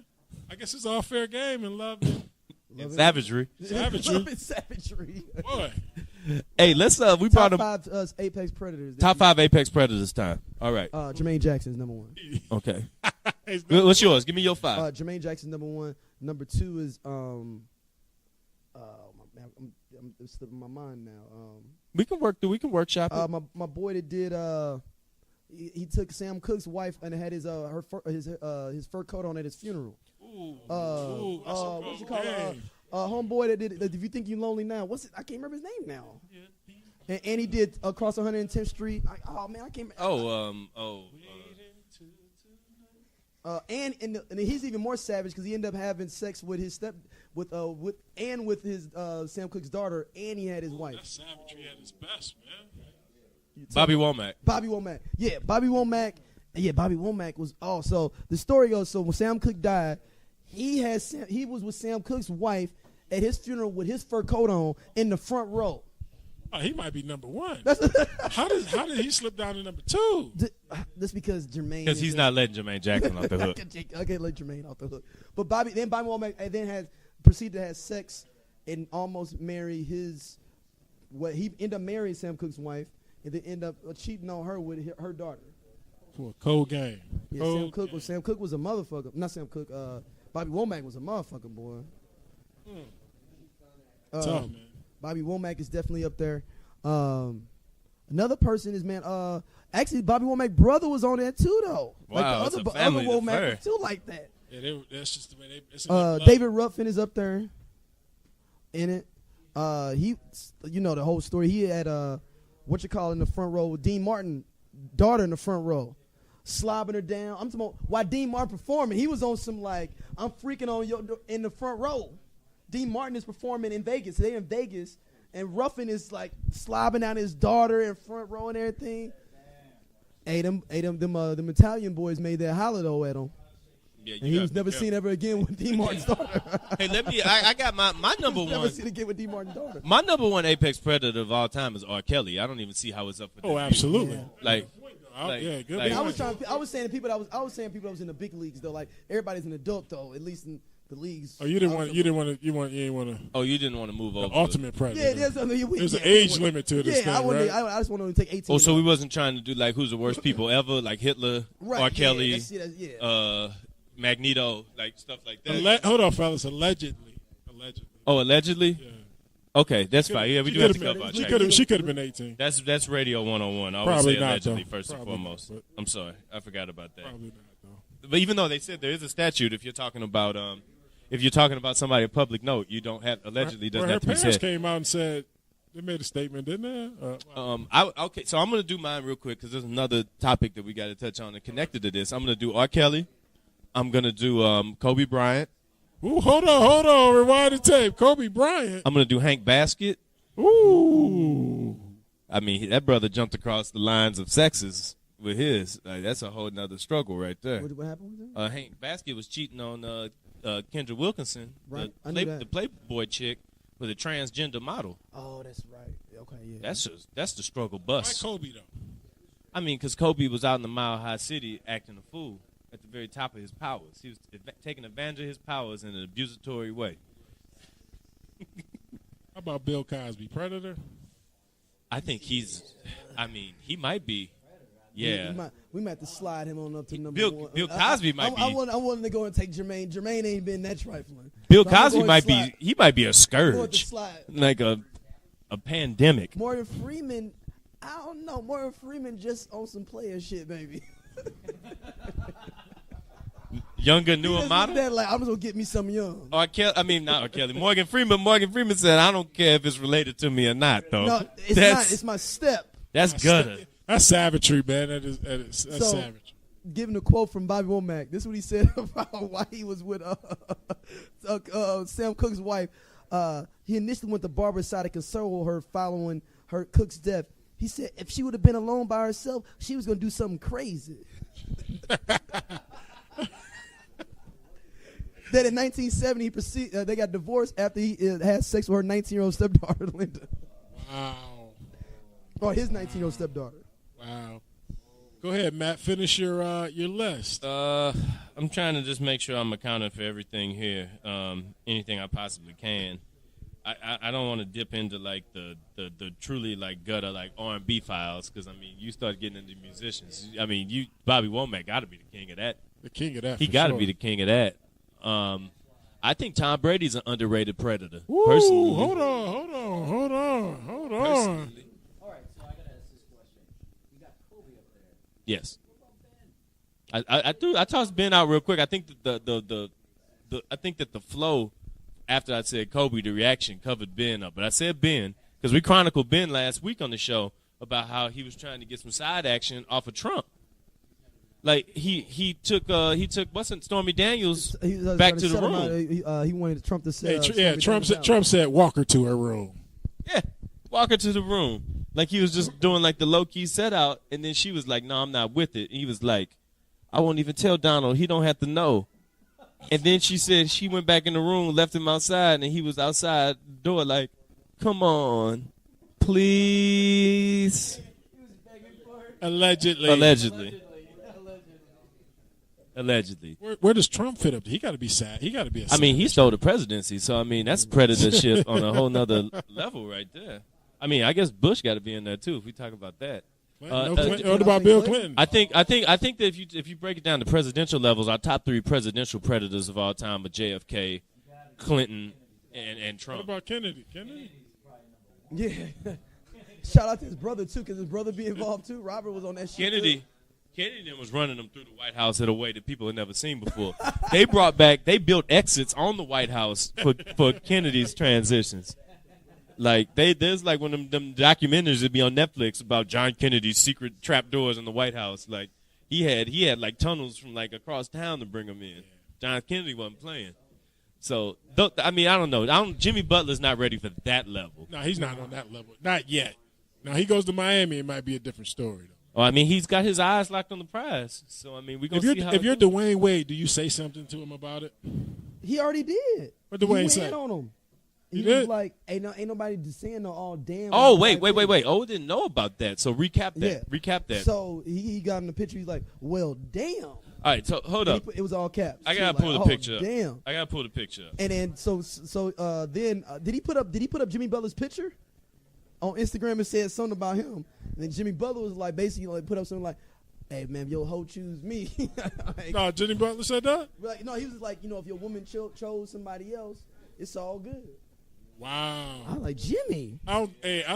I guess it's all fair game and love. And savagery. Savagery. Savagery. Boy. Hey, let's we brought Top him 5 Apex Predators. top 5 Apex Predators time. All right. Jermaine Jackson's number 1. Okay. What's yours? Give me your 5. Jermaine Jackson's number 1. Number 2 is I'm slipping my mind now. We can workshop it. My boy that did he took Sam Cooke's wife and had his fur coat on at his funeral. What's it called? Homeboy that did If You Think You Lonely Now. What's it? I can't remember his name now. And he did Across 110th Street. Oh man, I can't. And he's even more savage because he ended up having sex with his with his Sam Cooke's daughter, and he had his wife. That's savagery at its best, man. Bobby Womack. Yeah, Bobby Womack was also. The story goes, so when Sam Cooke died, he was with Sam Cooke's wife at his funeral with his fur coat on in the front row. Oh, he might be number 1. How did he slip down to number 2? That's because Jermaine. Because he's not letting Jermaine Jackson off the hook. I can't let Jermaine off the hook. But Bobby Womack proceeded to have sex and almost marry he ended up marrying Sam Cooke's wife and then ended up cheating on her with her daughter. For a cold game. Yeah, Sam Cooke was a motherfucker. Not Sam Cooke. Bobby Womack was a motherfucker, boy. Tough, man. Bobby Womack is definitely up there. Another person is actually Bobby Womack's brother was on there too though. Wow, like it's the a family other Womack affair. was too like that. Yeah, that's just the way they. David Ruffin is up there. In it, he, the whole story. He had in the front row with Dean Martin, daughter in the front row, slobbing her down. I'm talking about while Dean Martin performing, he was on some like I'm freaking on you in the front row. Dean Martin is performing in Vegas. They're in Vegas, and Ruffin is like slobbing down his daughter in front row and everything. Hey, them Italian boys made that holler at him. Yeah, and he was never seen ever again with Dean Martin's daughter. Hey, I got my number one. Never seen again with Dean Martin's daughter. My number 1 Apex Predator of all time is R. Kelly. I don't even see how it's up for that. Oh, absolutely. Like, good. like- I was saying people that was in the big leagues though. Like everybody's an adult though, at least in the leagues. Oh, you didn't want to. Oh, you didn't want to move over. The ultimate predator. Yeah, there's an age limit to this thing, right? I just want to take 18. Oh, so we wasn't trying to do like who's the worst people ever, like Hitler, R. Kelly, Magneto, like stuff like that. Hold on, fellas. Allegedly. Oh, allegedly? Yeah. Okay, that's fine. Yeah, we do have to cover our tracks. She could have been 18. That's radio 101. I always Probably say not, allegedly though. first and Probably foremost. not, I'm sorry, I forgot about that. Probably not, though. But even though they said there is a statute, if you're talking about somebody a public note, you don't have allegedly doesn't Her have to be parents said. came out and said they made a statement, didn't they? Okay, so I'm gonna do mine real quick because there's another topic that we got to touch on and connected to this. I'm gonna do R. Kelly. I'm gonna do Kobe Bryant. Ooh, hold on, rewind the tape. Kobe Bryant. I'm gonna do Hank Basket. Ooh. I mean, that brother jumped across the lines of sexes with his. Like, that's a whole nother struggle right there. What happened with that? Hank Basket was cheating on Kendra Wilkinson, Right, I the knew that. Playboy chick, with a transgender model. Oh, that's right. Okay, yeah. That's the struggle Why bus. Kobe, though? I mean, because Kobe was out in the Mile High City acting a fool at the very top of his powers. He was taking advantage of his powers in an abusatory way. How about Bill Cosby, Predator? I think he's. I mean, he might be. Yeah. We might have to slide him on up to number Bill, one. Bill Cosby might be. I'm willing to go and take Jermaine. Jermaine ain't been that trifling. Bill So I'm gonna Cosby go and might slide. be. He might be a I'm going to scourge, slide. like a pandemic. Morgan Freeman, I don't know. Morgan Freeman just on some player shit, baby. Younger, newer Just model. look at that like, I'm just gonna get me some young. Or Kelly, I mean, not Kelly. Morgan Freeman. Morgan Freeman said, "I don't care if it's related to me or not, though." No, it's that's, not. It's my step. That's gutter. That's savagery, man. That's So- savage. Giving a quote from Bobby Womack. This is what he said about why he was with Sam Cooke's wife. He initially went to Barbara's side to console her following her Cook's death. He said if she would have been alone by herself, she was going to do something crazy. That in 1970, they got divorced after he had sex with her 19-year-old stepdaughter, Linda. Wow. Or his 19-year-old stepdaughter. Wow. Go ahead, Matt. Finish your list. I'm trying to just make sure I'm accounting for everything here, anything I possibly can. I don't want to dip into like the truly like gutter like R&B files because I mean you start getting into musicians. I mean Bobby Womack got to be the king of that. The king of that. He for got to sure. be the king of that. I think Tom Brady's an underrated predator. Woo, Personally, hold on. Personally. All right, so I gotta ask this question. You got Kobe up there. Yes. I tossed Ben out real quick. I think that the flow after I said Kobe, the reaction covered Ben up. But I said Ben because we chronicled Ben last week on the show about how he was trying to get some side action off of Trump. Like he took wasn't Stormy Daniels He was back trying to the shut him room. out. He wanted Trump to say. Trump said walk her to her room. Yeah, walk her to the room. Like he was just doing like the low key set out, and then she was like, "No, I'm not with it." He was like, "I won't even tell Donald. He don't have to know." And then she said she went back in the room, left him outside, and he was outside the door like, "Come on, please." Allegedly. Allegedly. Where does Trump fit up? He got to be sad. He got to be. I mean, he stole the presidency, so I mean that's predatorship on a whole nother level right there. I mean, I guess Bush got to be in there too if we talk about that. What about Bill Clinton? I think that if you break it down to presidential levels, our top three presidential predators of all time are JFK, Clinton, and Trump. What about Kennedy? Yeah. Shout out to his brother too, because his brother be involved too. Robert was on that shit. Kennedy then was running them through the White House in a way that people had never seen before. They built exits on the White House for Kennedy's transitions. Like there's like one of them documentaries that be on Netflix about John Kennedy's secret trapdoors in the White House. Like he had like tunnels from like across town to bring them in. John Kennedy wasn't playing. So I mean I don't know. Jimmy Butler's not ready for that level. No, he's not on that level. Not yet. Now he goes to Miami, it might be a different story though. Oh, I mean, he's got his eyes locked on the prize. So, I mean, we're going to see how if you're Dwayne Wade, do you say something to him about it? He already did. What Dwayne he say? went on him. He He was did? like, ain't nobody saying no all damn. Oh, wait. Oh, didn't know about that. So, recap that. Yeah. Recap that. So he got in the picture. He's like, well, damn. All right, so hold up. It was all caps. I too, got to pull like, the picture up. Damn. I got to pull the picture up. And then then did he put up Jimmy Butler's picture on Instagram and said something about him? And then Jimmy Butler was like basically like put up something like, "Hey man, your hoe choose me." Like, No, Jimmy Butler said that? like, no, he was like, if your woman chose somebody else, it's all good. Wow. I was like, Jimmy. I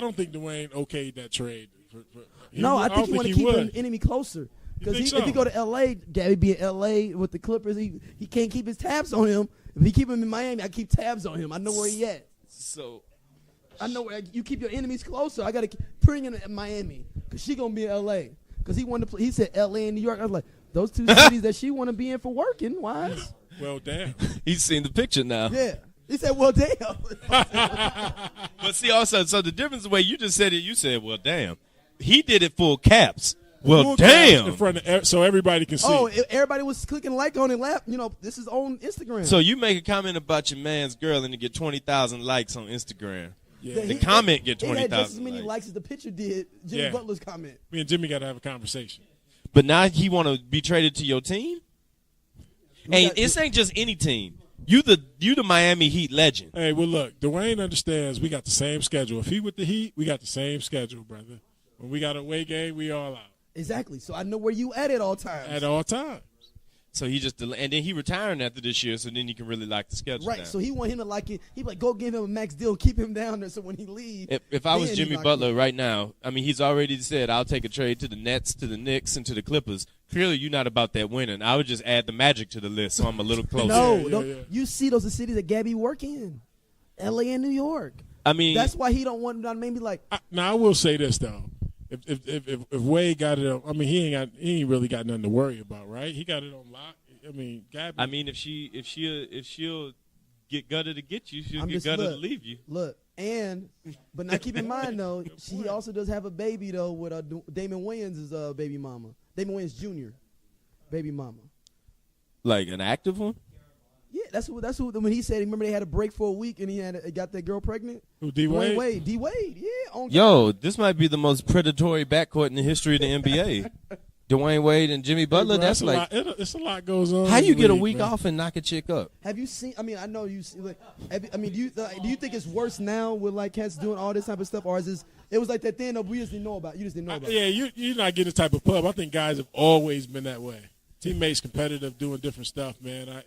don't think Dwayne okayed that trade. I think he want to keep would. an enemy closer. Because think if so? he go to L.A., Daddy be in L.A. with the Clippers, he can't keep his tabs on him. If he keep him in Miami, I keep tabs on him. I know where he at. So, I know where you keep your enemies closer. I got to bring him in Miami because she going to be in L.A. Because he wanted to play. He said L.A. and New York. I was like, those two cities that she want to be in for working. Why? Well, damn. he's seen the picture now. Yeah. He said, well, damn. But see, also, so the difference the way you just said it, you said, well, damn. He did it full caps. Well, Full damn. caps in front of, so everybody can see. Oh, everybody was clicking like on it. This is on Instagram. So you make a comment about your man's girl and you get 20,000 likes on Instagram. Yeah. The comment get It had just as 20,000 many likes. likes as the picture did. Jimmy Yeah. Butler's comment. Me and Jimmy got to have a conversation. But now he want to be traded to your team? Hey, got- this ain't just any team. You the Miami Heat legend. Hey, well, look, Dwayne understands we got the same schedule. If he with the Heat, we got the same schedule, brother. When we got a away game, we all out. Exactly. So I know where you at all times. At all times. So he just and then he retiring after this year, so then you can really lock the schedule Right. down. So he want him to like it. He like go give him a max deal, keep him down there. So when he leave, If I was then Jimmy he lock Butler in. right now, I mean, he's already said, I'll take a trade to the Nets, to the Knicks, and to the Clippers. Clearly, you're not about that winning. I would just add the Magic to the list, so I'm a little closer. No, yeah. you see those are cities that Gabby work in, L.A. and New York. I mean, That's why he don't want to maybe like. Now I will say this though, if Wade got it, I mean he ain't really got nothing to worry about, right? He got it on lock. I mean, Gabby. I mean, if she'll get gutted to get you, she'll I'm get just gutted to look, leave you. Look, but now keep in mind though, she also does have a baby though with Damon Wayans' baby mama, Damon Wayans Jr. baby mama. Like an active one? Yeah, that's who. When he said, remember they had a break for a week and he got that girl pregnant. Who, D Wade? D Wade, yeah. On Yo, this might be the most predatory backcourt in the history of the NBA. Dwayne Wade and Jimmy Butler. Hey, bro, That's like, it's a lot goes on. how in you the get a league, week man. off and knock a chick up? Have you seen? I mean, I know you. Like, I mean, do you think it's worse now with like cats doing all this type of stuff, or is this? It was like that thing that we just didn't know about. You just didn't know about. Yeah, you're not getting the type of pub. I think guys have always been that way. Teammates, competitive, doing different stuff, man.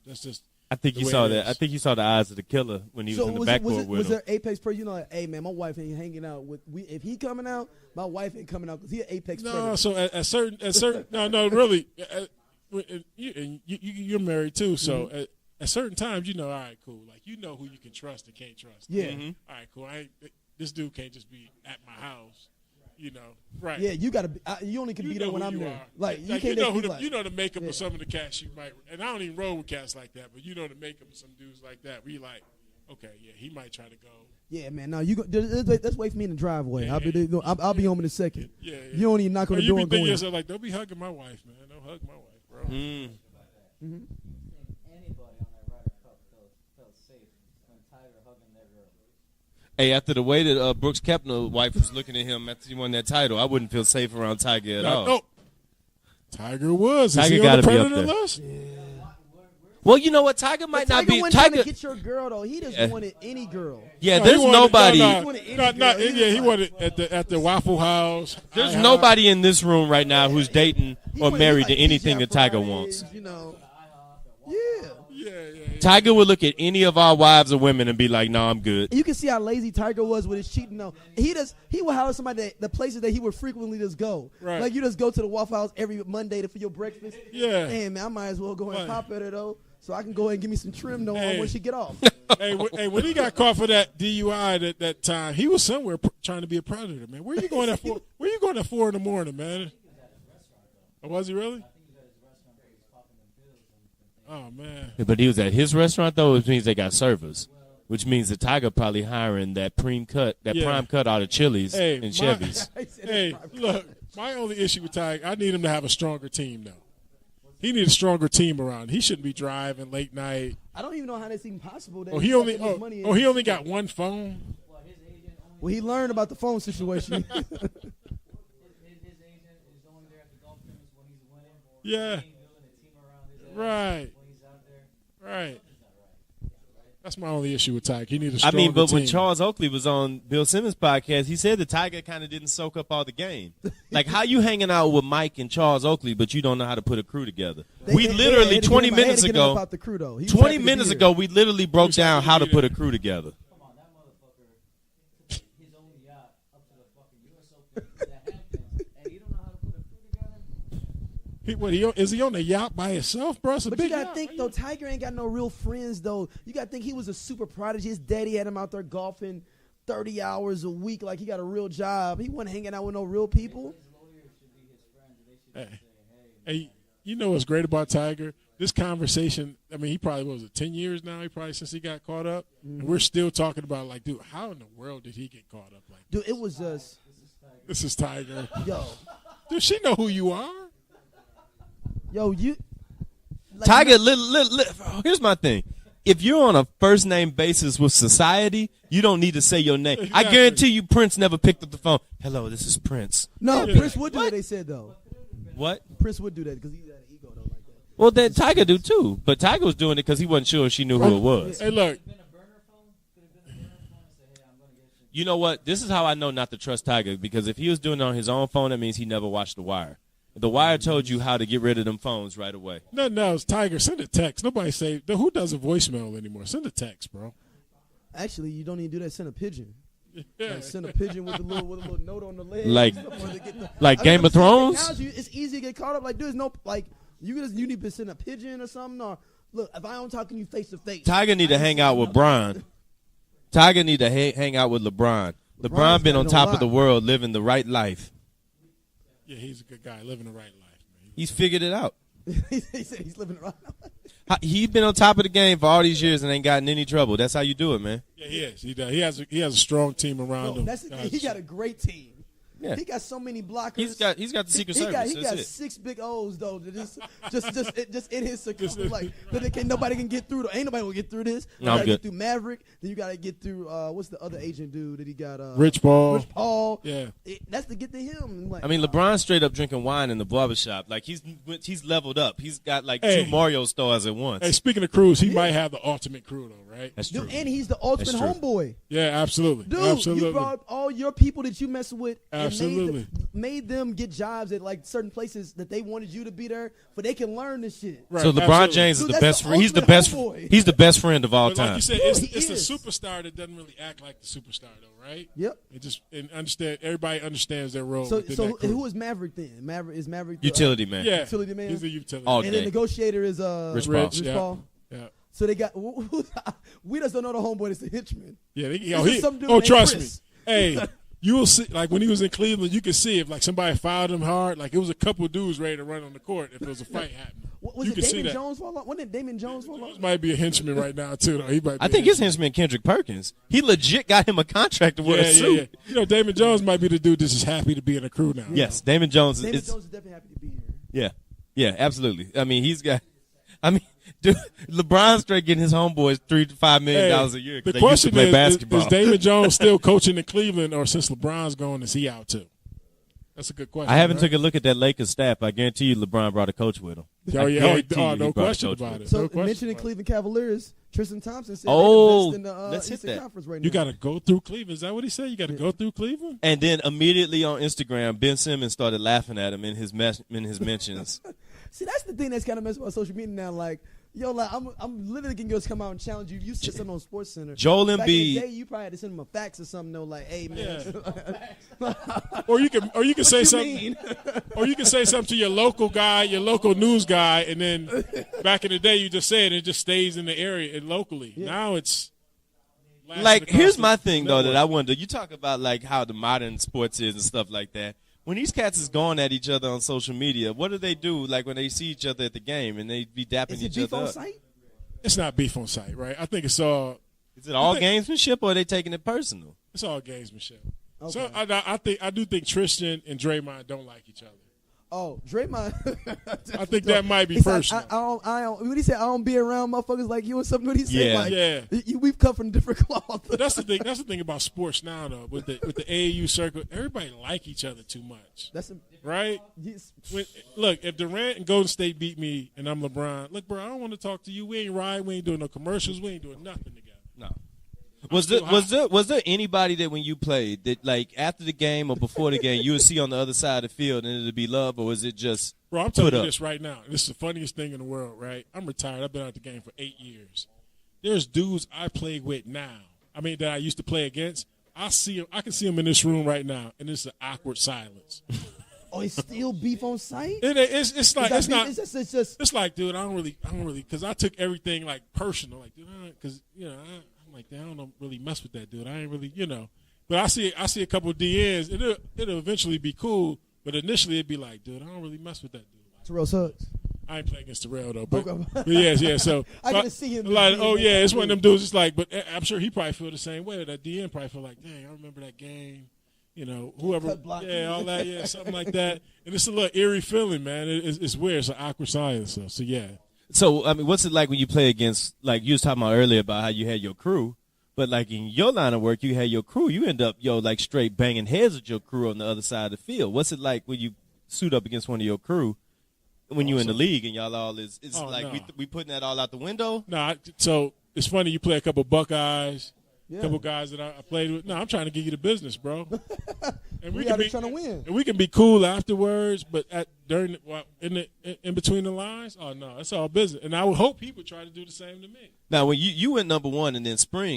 That's just. I think the you way saw it that. is. I think you saw the eyes of the killer when he was in the backcourt with was him. there apex person? You know, like, hey man, my wife ain't hanging out with. If he coming out, my wife ain't coming out because he an apex No, predator. so at certain no, really, you're married too. So at certain times, you know, all right, cool. Like you know who you can trust and can't trust. Yeah. All right, cool. This dude can't just be at my house. You know, right? Yeah, you gotta. You only can You be know there when who I'm you there. are. Like you can't. you know just who be the, like, you know the makeup Yeah. of some of the cats you might. And I don't even roll with cats like that, but you know the makeup of some dudes like that. We like, okay, yeah, he might try to go. Yeah, man. No, you go. Let's wait for me in the driveway. I'll be home in a second. Yeah, yeah. You don't even knock on Or the you door be and go thinking in. yourself like, don't be hugging my wife, man. Don't hug my wife, bro. Anybody on that Ryder Cup felt safe when Tiger hugging that girl. Hey, after the way that Brooks Koepner's wife was looking at him after he won that title, I wouldn't feel safe around Tiger at all. No. Tiger Woods. Is Tiger he on gotta the be up predator there. list? Well, you know what? Tiger might But not Tiger be. wasn't trying Tiger. to get your girl though. He just Yeah. wanted any girl. Yeah, No, there's he wanted- nobody. He wanted at the Waffle House. There's IHOP. nobody in this room right now who's dating He or wanted, married like, to anything TGI that Tiger Fridays, wants. You know. Yeah. Yeah. Tiger would look at any of our wives or women and be like, "No, I'm good." You can see how lazy Tiger was with his cheating. Though he would holler somebody the places that he would frequently just go. Right. Like you just go to the Waffle House every Monday for your breakfast. Yeah. Damn man, I might as well go and Right. pop at her though, so I can go ahead and give me some trim though Hey. when she get off. Hey, when he got caught for that DUI that time, he was somewhere trying to be a predator, man. Where you going at 4? Where you going at 4 in the morning, man? Oh, was he really? Oh man. But he was at his restaurant though, which means they got servers, which means the Tiger probably hiring that prime cut out of Chili's Hey, and Chevys. Hey, look, my only issue with Tiger, I need him to have a stronger team, though. He needs a stronger team around. He shouldn't be driving late night. I don't even know how that's even possible. That Oh, he's he got only that much money in he his- only got one phone. Well, he learned about the phone situation. His agent is only there at the golf tournaments when he's winning. Yeah. He ain't building a team around his ass Right. when he's out there. Right. That's my only issue with Tiger. He needs a I stronger mean, but team. when Charles Oakley was on Bill Simmons' podcast, he said the Tiger kind of didn't soak up all the game. Like, how you hanging out with Mike and Charles Oakley, but you don't know how to put a crew together? We literally, 20 minutes ago, about the crew though. He was 20 happy to minutes be ago, here. we literally broke down how to put a crew together. Come on, that motherfucker, his own yacht up to the fucking U.S. Open, the Hamptons, and you don't know how to put a crew together? Is he on the yacht by himself, bro? It's a But big you gotta yacht. think though, Tiger ain't got no real friends though. You gotta think he was a super prodigy. His daddy had him out there golfing 30 hours a week, like he got a real job. He wasn't hanging out with no real people. Hey, you know what's great about Tiger? This conversation, I mean, he probably, what was it, 10 years now? He probably since he got caught up. And we're still talking about, like, dude, how in the world did he get caught up like Dude, it was just this? Is Tiger. yo, Does she know who you are? you. Like, Tiger, here's my thing. If you're on a first name basis with society, you don't need to say your name. I Exactly. guarantee you Prince never picked up the phone. Hello, this is Prince. No, Yeah. Prince would do that. They said though. What? Prince would do that because he had an ego though like that. Well, then Tiger do too, but Tiger was doing it because he wasn't sure if she knew who it was. Hey, look. You know what? This is how I know not to trust Tiger, because if he was doing it on his own phone, that means he never watched The Wire. The Wire told you how to get rid of them phones right away. No, it's Tiger. Send a text. Nobody say who does a voicemail anymore. Send a text, bro. Actually, you don't even do that. Send a pigeon. Like, send a pigeon with a little note on the leg. Like Game of Thrones. Technology, it's easy to get caught up. Like there's no like you need to send a pigeon or something. Or look, if I don't talk to you face to face, Tiger need to hang out with Bron. Tiger need to hang out with LeBron. LeBron been on top of the world, living the right life. Yeah, he's a good guy, living the right life, man. He's figured it out. he said he's living the right life. He's been on top of the game for all these years and ain't gotten any trouble. That's how you do it, man. Yeah, he is. He does. He has a strong team around him. That's the thing. He got a great team. Yeah. He got so many blockers. He's got the Secret Service. He got 6 big O's though. Just in his circumference, like that nobody can get through. Ain't nobody gonna get through this. You gotta get through Maverick. Then you gotta get through what's the other agent dude that he got? Rich Paul. Rich Paul. Yeah. That's to get to him. Like, I mean, LeBron's straight up drinking wine in the barbershop. Like he's leveled up. He's got like 2 Mario stars at once. Hey, speaking of crews, he might have the ultimate crew though, right? That's true. Dude, and he's the ultimate homeboy. Yeah, absolutely. Dude, absolutely. you brought all your people that you mess with. Absolutely. And made them get jobs at like certain places that they wanted you to be there, but they can learn this shit. Right, so LeBron absolutely. James is Dude, the that's best the friend. He's the ultimate best. homeboy. He's the best friend of all But time. like you said, Dude, it's he the is. superstar that doesn't really act like the superstar though, right? Yep. Understand. Everybody understands their role. So within that crew. who is Maverick then? Maverick the, Utility man. Yeah, utility man? He's a utility. All and day. the negotiator is Rich Paul. Rich Paul. Yeah. So they got we just don't know the homeboy that's the henchman. Yeah, It's just some dude oh, named trust Chris. me. Hey, you will see. Like when he was in Cleveland, you could see if like somebody fouled him hard. Like it was a couple dudes ready to run on the court if there was a fight happening. Was you it could see Damon that. Jones fall off? Wasn't it Damon Jones fall off? This might be a henchman right now too. Though he might. Be I think his henchman Kendrick Perkins. He legit got him a contract to wear a suit. Yeah. You know, Damon Jones might be the dude that's just happy to be in a crew now. Yes, Damon Jones is. Damon Jones is definitely happy to be here. Yeah, absolutely. I mean, dude, LeBron's straight getting his homeboys $3 to $5 million a year The because they used to question play basketball. is Damon Jones still coaching in Cleveland, or since LeBron's gone, is he out too? That's a good question. I haven't right? took a look at that Lakers staff. I guarantee you LeBron brought a coach with him. Oh, I yeah. guarantee you he No brought a question coach about with it. him. So No question mentioning about it. Cleveland Cavaliers, Tristan Thompson said Oh, they're the best in the let's hit Eastern that. Conference right now. You got to go through Cleveland. Is that what he said? You got to go through Cleveland? And then immediately on Instagram, Ben Simmons started laughing at him in his mentions. See, that's the thing that's kind of messed about social media now. Like, yo, like I'm literally getting girls come out and challenge you. You said something on Sports Center. Joel Back in the Embiid. day, you probably had to send them a fax or something. Though, like, hey man, Or you can say you something. mean? Or you can say something to your local guy, your local news guy, and then back in the day you just say it, it just stays in the area and locally. Now it's Like, here's my thing, though, that I wonder. You talk about, like, how the modern sports is and stuff like that. When these cats is going at each other on social media, what do, like, when they see each other at the game and they be dapping Is it each beef other on up? site? It's not beef on site, right? I think it's all Is it all gamesmanship, or are they taking it personal? it's all gamesmanship. Okay. So I do think Tristan and Draymond don't like each other. Oh, Draymond. I think that might be He said, personal. I don't. What he said? I don't be around motherfuckers like you or something. What he said? Yeah. Like, Yeah. We've come from different cloth. But that's the thing. That's the thing about sports now, though. With the AAU circle, everybody like each other too much, right? Look, if Durant and Golden State beat me and I'm LeBron, look, bro, I don't want to talk to you. We ain't riding. We ain't doing no commercials. We ain't doing nothing together. No. Was there anybody that when you played that, like, after the game or before the game you would see on the other side of the field and it'd be love, or was it just Bro, I'm telling put you up? this right now. This is the funniest thing in the world, right? I'm retired. I've been out the game for 8 years. There's dudes I play with now. I mean, that I used to play against. I see them. I can see them in this room right now, and it's an awkward silence. Oh, it's still beef on site. It's like it's not. It's just. It's like, dude, I don't really, because I took everything like personal, like, dude, because I'm like, I don't really mess with that dude. I ain't really, But I see a couple of DNs. It'll eventually be cool, but initially it'd be like, dude, I don't really mess with that dude. Terrell Suggs. I ain't playing against Terrell though, but, Okay. but yeah. So I gotta see him. like, oh yeah, it's one of them dudes. It's like, but I'm sure he probably feel the same way. That DN probably feel like, dang, I remember that game. Whoever, Cut block. all that, something like that. And it's a little eerie feeling, man. It's weird. It's an awkward silence. So yeah. So, I mean, what's it like when you play against, like you was talking about earlier about how you had your crew, but like in your line of work, you had your crew. You end up, like straight banging heads with your crew on the other side of the field. What's it like when you suit up against one of your crew when you in the league and y'all all is Oh, like no. we putting that all out the window? No, so it's funny you play a couple Buckeyes, Yeah. a couple guys that I played with. No, I'm trying to give you the business, bro. And We can out here be trying to win. And we can be cool afterwards, but in between the lines, oh no, it's all business. And I would hope he would try to do the same to me. Now, when you went number 1 and then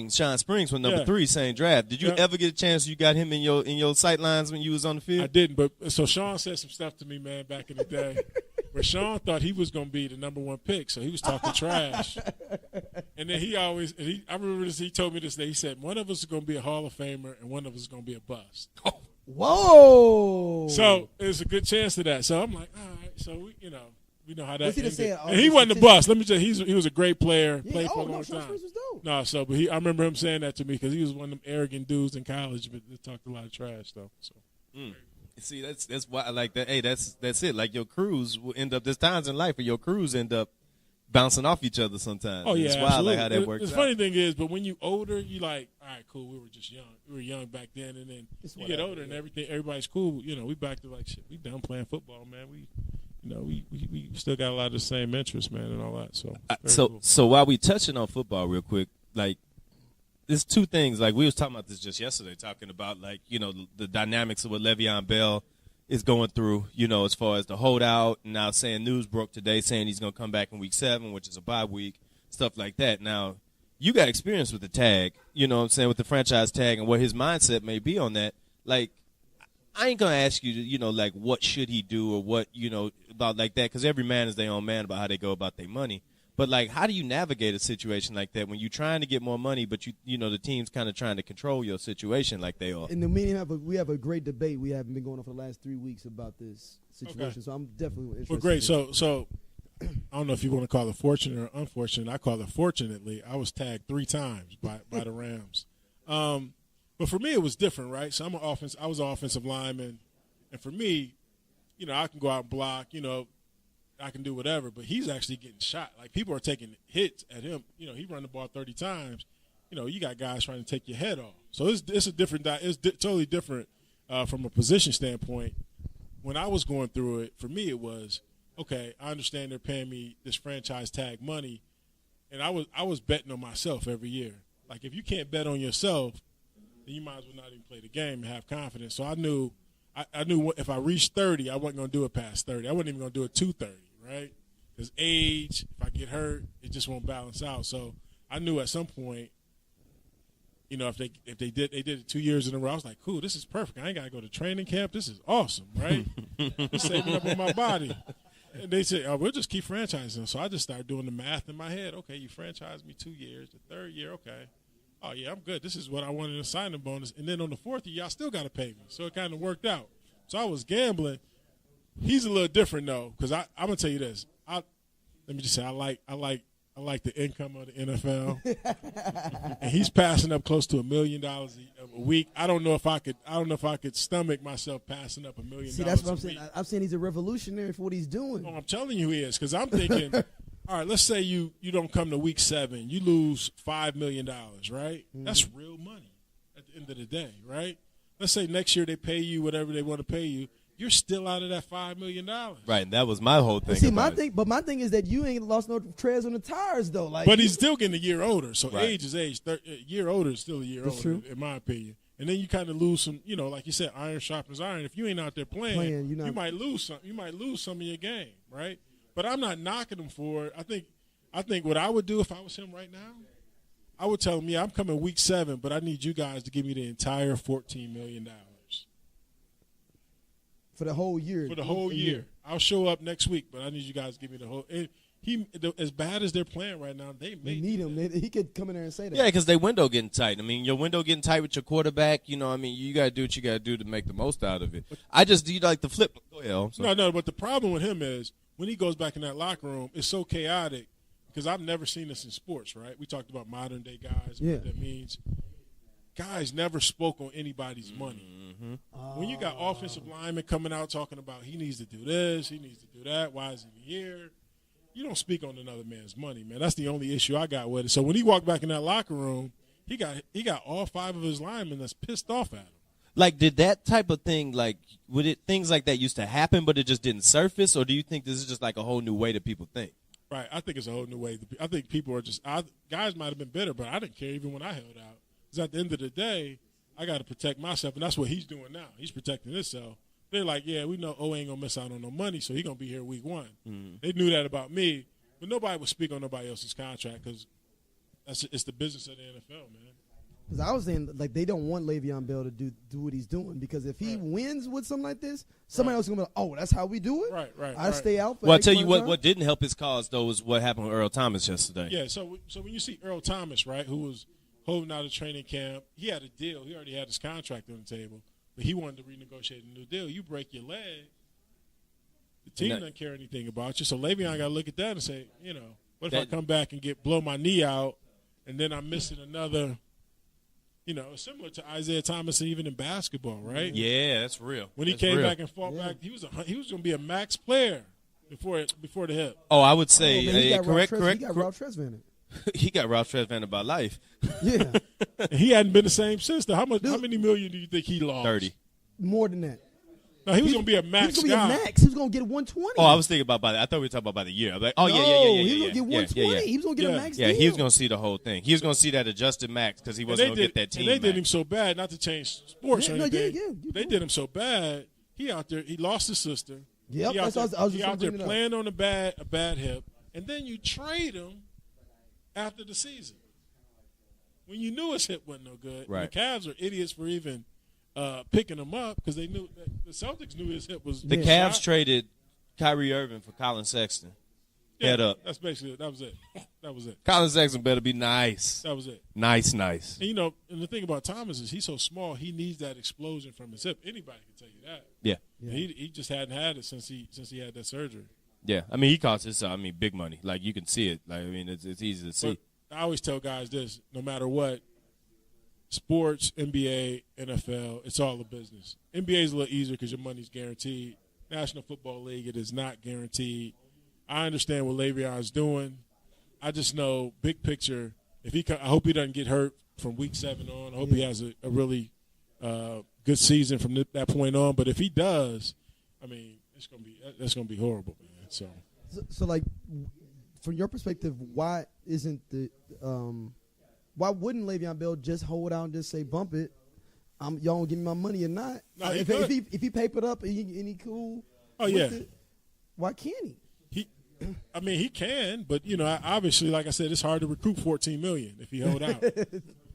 Sean Springs went number Yeah. 3, same draft. Did you Yeah. ever get a chance? You got him in your sight lines when you was on the I field. didn't, but so Sean said some stuff to me, man, back in the day. Where Sean thought he was going to be the number 1 pick, so he was talking trash. And then I remember this. He told me this day. He said, one of us is going to be a Hall of Famer, and one of us is going to be a bust. Whoa. So there's a good chance of that. So I'm like, all right. So we know how that. What's he to ended. say? And he wasn't a bust. Let me tell you, he was a great player. Yeah, Played for a no, long Sean time. Springs was dope. No, so but I remember him saying that to me because he was one of them arrogant dudes in college, but they talked a lot of trash though. So. See, that's why I like that. Hey, that's it. Like your crews will end up. There's times in life where your crews end up bouncing off each other sometimes. Oh yeah, that's why absolutely. I like how that works. The out. funny thing is, but when you older, you like, all right, cool. We were just young. We were young back then, and then It's you get whatever, older and everything. Everybody's cool. We back to like shit. We done playing football, man. We still got a lot of the same interests, man, and all that. So very cool. So while we touching on football real quick, like there's two things. Like we was talking about this just yesterday, talking about like the dynamics of what Le'Veon Bell is going through. As far as the holdout, and now saying news broke today saying he's going to come back in week 7, which is a bye week, stuff like that. Now you got experience with the tag, what I'm saying, with the franchise tag and what his mindset may be on that. Like I ain't gonna ask you to, like what should he do or what about like that, because every man is their own man about how they go about their money. But like, how do you navigate a situation like that when you're trying to get more money, but the team's kind of trying to control your situation like they are? And then we have a great debate. We have been going on for the last 3 weeks about this situation. Okay. So I'm definitely interested. Well, great. in it. So I don't know if you want to call it fortunate or unfortunate. I call it fortunately. I was tagged 3 times by the Rams. But for me, it was different, right? So I was an offensive lineman, and for me, I can go out and block. I can do whatever. But he's actually getting shot. Like people are taking hits at him. He run the ball 30 times. You got guys trying to take your head off. So it's a different. It's totally different from a position standpoint. When I was going through it, for me, it was okay. I understand they're paying me this franchise tag money, and I was betting on myself every year. Like if you can't bet on yourself, then you might as well not even play the game and have confidence. So I knew if I reached 30, I wasn't going to do it past 30. I wasn't even going to do it to 30, right? Because age, if I get hurt, it just won't balance out. So I knew at some point, if they did it 2 years in a row, I was like, cool, this is perfect. I ain't got to go to training camp. This is awesome, right? It's saving up on my body. And they said, we'll just keep franchising. So I just started doing the math in my head. Okay, you franchised me 2 years. The third year, okay. Oh, yeah, I'm good. This is what I wanted in a signing bonus. And then on the 4th year, y'all still got to pay me. So it kind of worked out. So I was gambling. He's a little different, though, because I'm going to tell you this. Let me just say, I like the income of the NFL. And he's passing up close to $1 million a week. I don't know if I could stomach myself passing up $1 million. See, that's what I'm saying. I'm saying he's a revolutionary for what he's doing. Oh, I'm telling you he is, because I'm thinking, all right, let's say you don't come to week 7. You lose $5 million, right? Mm-hmm. That's real money at the end of the day, right? Let's say next year they pay you whatever they want to pay you. You're still out of that $5 million. Right, and that was my whole thing. See, about it. my thing is that you ain't lost no treads on the tires though. Like, But he's still getting a year older, so Right. age is age. A year older is still a year That's older, true. in my opinion. And then you kind of lose some, like you said, iron sharpens iron. If you ain't out there playing, you're not- you might lose some. You might lose some of your game, right? But I'm not knocking him for it. I think what I would do if I was him right now, I would tell him, yeah, I'm coming week 7, but I need you guys to give me the entire $14 million for the whole year. for the whole year. I'll show up next week, but I need you guys to give me the whole. And as bad as they're playing right now, they They may need him. He could come in there and say that. Yeah, because they window getting tight. I mean, your window getting tight with your quarterback. You got to do what you got to do to make the most out of it. I just do like the flip. Go ahead. I'm sorry. No, but the problem with him is when he goes back in that locker room, it's so chaotic because I've never seen this in sports, right? We talked about modern day guys and Yeah. what that means. Guys never spoke on anybody's money. When you got offensive linemen coming out talking about he needs to do this, he needs to do that, why is he here? You don't speak on another man's money, man. That's the only issue I got with it. So when he walked back in that locker room, he got all 5 of his linemen that's pissed off at him. Like, did that type of thing, like, things like that used to happen, but it just didn't surface, or do you think this is just like a whole new way that people think? Right. I think it's a whole new way. I think people are just guys might have been bitter, but I didn't care even when I held out. Because at the end of the day, I got to protect myself, and that's what he's doing now. He's protecting himself. They're like, yeah, we know O ain't gonna miss out on no money, so he's gonna be here week 1. Mm-hmm. They knew that about me, but nobody would speak on nobody else's contract because it's the business of the NFL, man. Because I was saying, like, they don't want Le'Veon Bell to do what he's doing, because if he wins with something like this, somebody else is going to be like, oh, that's how we do it? Right. I stay out for Well, I'll X tell you amount of what time? didn't help his cause, though, was what happened with Earl Thomas yesterday. Yeah, so when you see Earl Thomas, right, who was holding out a training camp, he had a deal. He already had his contract on the table, but he wanted to renegotiate a new deal. You break your leg, the team doesn't care anything about you. So Le'Veon got to look at that and say, what if I come back and blow my knee out, and then I'm missing another – it's similar to Isaiah Thomas even in basketball, right? Yeah, that's real. When he came back and fought back, he was going to be a max player before the hip. Oh, I would say he got correct. He got Ralph Tresvant. He got Ralph Tresvant about life. Yeah. He hadn't been the same since. How many million do you think he lost? 30. More than that. No, he was going to be a max He was going to guy. be a max. He was going to get 120. Oh, I was thinking about I thought we were talking about by the year. I'm like, oh, No, yeah. he was going to get 120. Yeah. He was going to get a max Yeah, deal. he was going to see the whole thing. He was going to see that adjusted max because he wasn't going to get that team And they did max. him so bad, not to change sports or anything. They did him so bad. He out there, he lost his sister. Yep, he out that's what I was he just out there bringing it up. playing on a bad hip, and then you trade him after the season when you knew his hip wasn't no good. Right. The Cavs are idiots for even picking him up because they knew the Celtics knew his hip was. The Cavs traded Kyrie Irving for Colin Sexton. Head up. That's basically it. That was it. Colin Sexton better be nice. That was it. Nice. And and the thing about Thomas is he's so small. He needs that explosion from his hip. Anybody can tell you that. Yeah. He just hadn't had it since he had that surgery. Yeah. I mean, he costs his big money. Like, you can see it. Like, I mean, it's easy to see. But I always tell guys this: no matter what, sports, NBA, NFL, it's all a business. NBA is a little easier because your money's guaranteed. National Football League, it is not guaranteed. I understand what Le'Veon's doing. I just know, big picture, I hope he doesn't get hurt from week 7 on. I hope he has a really good season from that point on. But if he does, I mean, that's gonna be horrible, man. So like, from your perspective, why wouldn't Le'Veon Bell just hold out and just say bump it? Y'all gonna give me my money or not? No, if he papered up and he cool. Oh yeah. It, why can't he? He can, but obviously, like I said, it's hard to recruit $14 million if he hold out.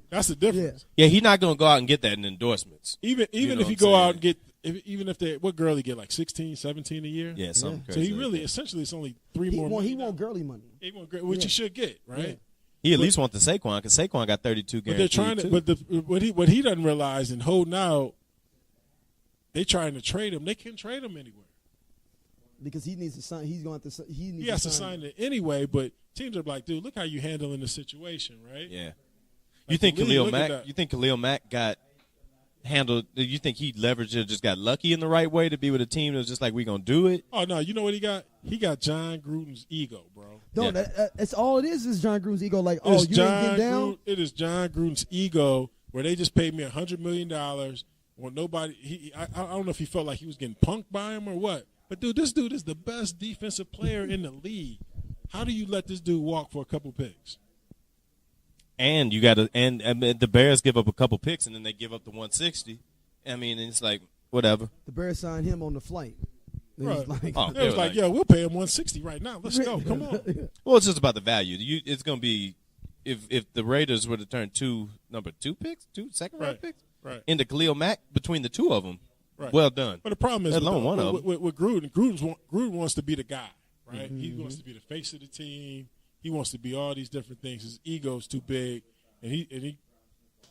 That's the difference. Yeah, he's not going to go out and get that in endorsements. Even if he go out and get, what girl he get, like 16, 17 a year? Yeah, something So crazy. he really, essentially, it's only $3 more. He want girly money. He want, which he should get, right? Yeah. He at least wants the Saquon because Saquon got 32 But they're guaranteed. trying to. But what he doesn't realize and holding out, they trying to trade him. They can't trade him anywhere. Because he needs to sign. He's going to. He has to sign it anyway. But teams are like, dude, look how you handling the situation, right? Yeah. Like You think the league, Khalil look at Mack? that. You think Khalil Mack got handled? You think he leveraged it, just got lucky in the right way to be with a team that was just like, we gonna do it? Oh no, you know what he got? He got John Gruden's ego, bro. No, Yeah. that's all it is John Gruden's ego. Like, It's you didn't get down. It is John Gruden's ego where they just paid me $100 million. Well, nobody. I don't know if he felt like he was getting punked by him or what. But dude, this dude is the best defensive player in the league. How do you let this dude walk for a couple picks? And you got to, and the Bears give up a couple picks, and then they give up the 160. I mean, it's like whatever. The Bears signed him on the flight. It was Right. like, Oh, It was like, yo, we'll pay him 160 right now. Let's go. Come on. Well, it's just about the value. It's gonna be if the Raiders were to turn two second round Right. picks Right. into Khalil Mack between the two of them. Right. Well done. But the problem is Let alone one of them. with Gruden. Gruden wants to be the guy, right? He wants to be the face of the team. He wants to be all these different things. His ego's too big, and he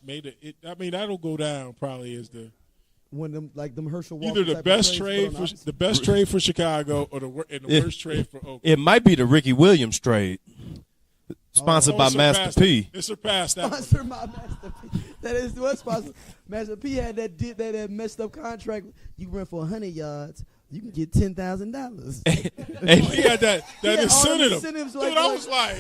made it. I mean, that'll go down probably as the when them Herschel Walker either the type of best trades trade put for on the the best trade for Chicago or the worst trade for Oakland. It might be the Ricky Williams trade, sponsored by it Master surpassed P. It surpassed that. one. Sponsor my Master P. That is what's possible. Master P had that messed up contract. You run for 100 yards, you can get $10,000. He had that He had all them incentive. incentives Dude, like- I was like,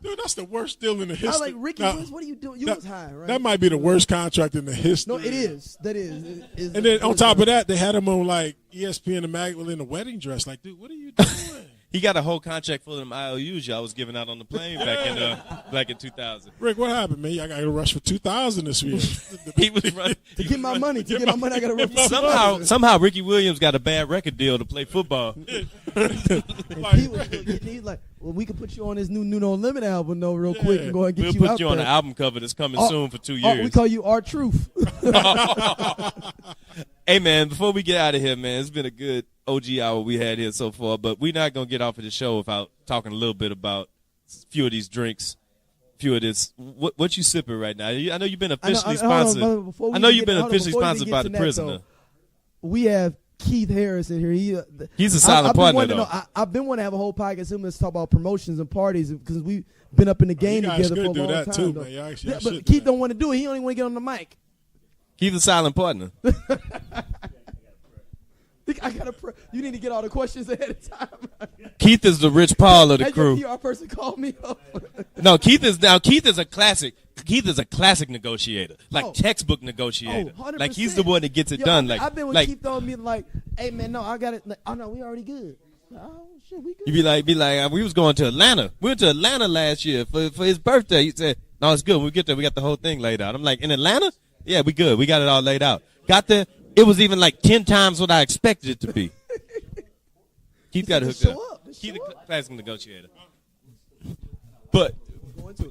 Dude, that's the worst deal in the history. I was like, Ricky, Now, what are you doing? You was high, right? That might be the worst contract in the history. No, it is. That is. It is. And then on top of that, they had him on like ESPN the mag in a wedding dress. Like, dude, what are you doing? He got a whole contract full of them IOUs y'all was giving out on the plane back in 2000. Rick, what happened, man? I got to rush for 2,000 this week. He was running. to get my money, I got to run. Somehow Ricky Williams got a bad record deal to play football. He's like, well, we can put you on this new Nuno Limit album, though, real quick, and go and get We'll you put out you there. on an album cover that's coming soon for 2 years. We call you Art Truth. Hey, man, before we get out of here, man, it's been a good OG hour we had here so far, but we're not going to get off of the show without talking a little bit about a few of these drinks, a few of this. What you sipping right now? I know you've been officially sponsored. I know you've been officially sponsored by The Prisoner. We have Keith Harris in here. He's a solid partner, though. I've been wanting to have a whole podcast. Let's talk about promotions and parties because we've been up in the game together for a long time. Too, though. man. Y'all Yeah, but Keith don't want to do it. He only want to get on the mic. He's a silent partner. I gotta. You need to get all the questions ahead of time. Keith is the Rich Paul of the crew. Your PR person called me up. No, Keith is a classic. Keith is a classic negotiator, like textbook negotiator. 100%. Like he's the one that gets it done. Like I've been with Keith throwing me like, hey man, no, I got it. Like, oh no, we already good. Oh shit, we good. You be like, we was going to Atlanta. We went to Atlanta last year for his birthday. He said, no, it's good. When we get there, we got the whole thing laid out. I'm like, in Atlanta? Yeah, we good. We got it all laid out. Got there. It was even like 10 times what I expected it to be. Keith got it hooked up. Keith a classic negotiator. But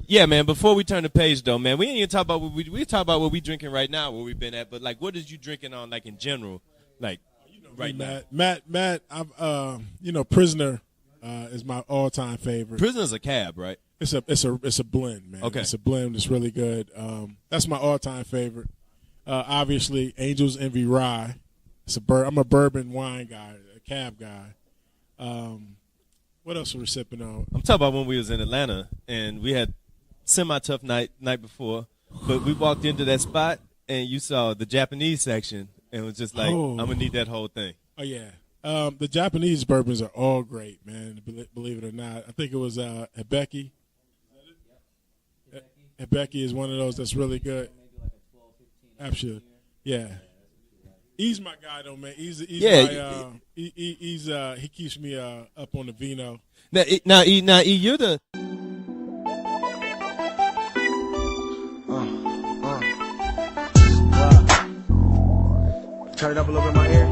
yeah, man. Before we turn the page, though, man, we ain't even talk about what we talk about what we drinking right now, where we've been at. But like, what is you drinking on, like in general, like right now? Matt, I'm Prisoner is my all-time favorite. Prisoner's a cab, right? It's a blend, man. Okay. It's a blend. It's really good. That's my all-time favorite. Obviously, Angel's Envy Rye. I'm a bourbon wine guy, a cab guy. What else were we sipping on? I'm talking about when we was in Atlanta and we had semi-tough night before, but we walked into that spot and you saw the Japanese section and it was just like, I'm gonna need that whole thing. Oh yeah, the Japanese bourbons are all great, man. Believe it or not, I think it was Hibiki. Hibiki is one of those that's really good. Absolutely, yeah. He's my guy though, man. He keeps me up on the vino. Now, you're the. Turn it up a little bit in my ear.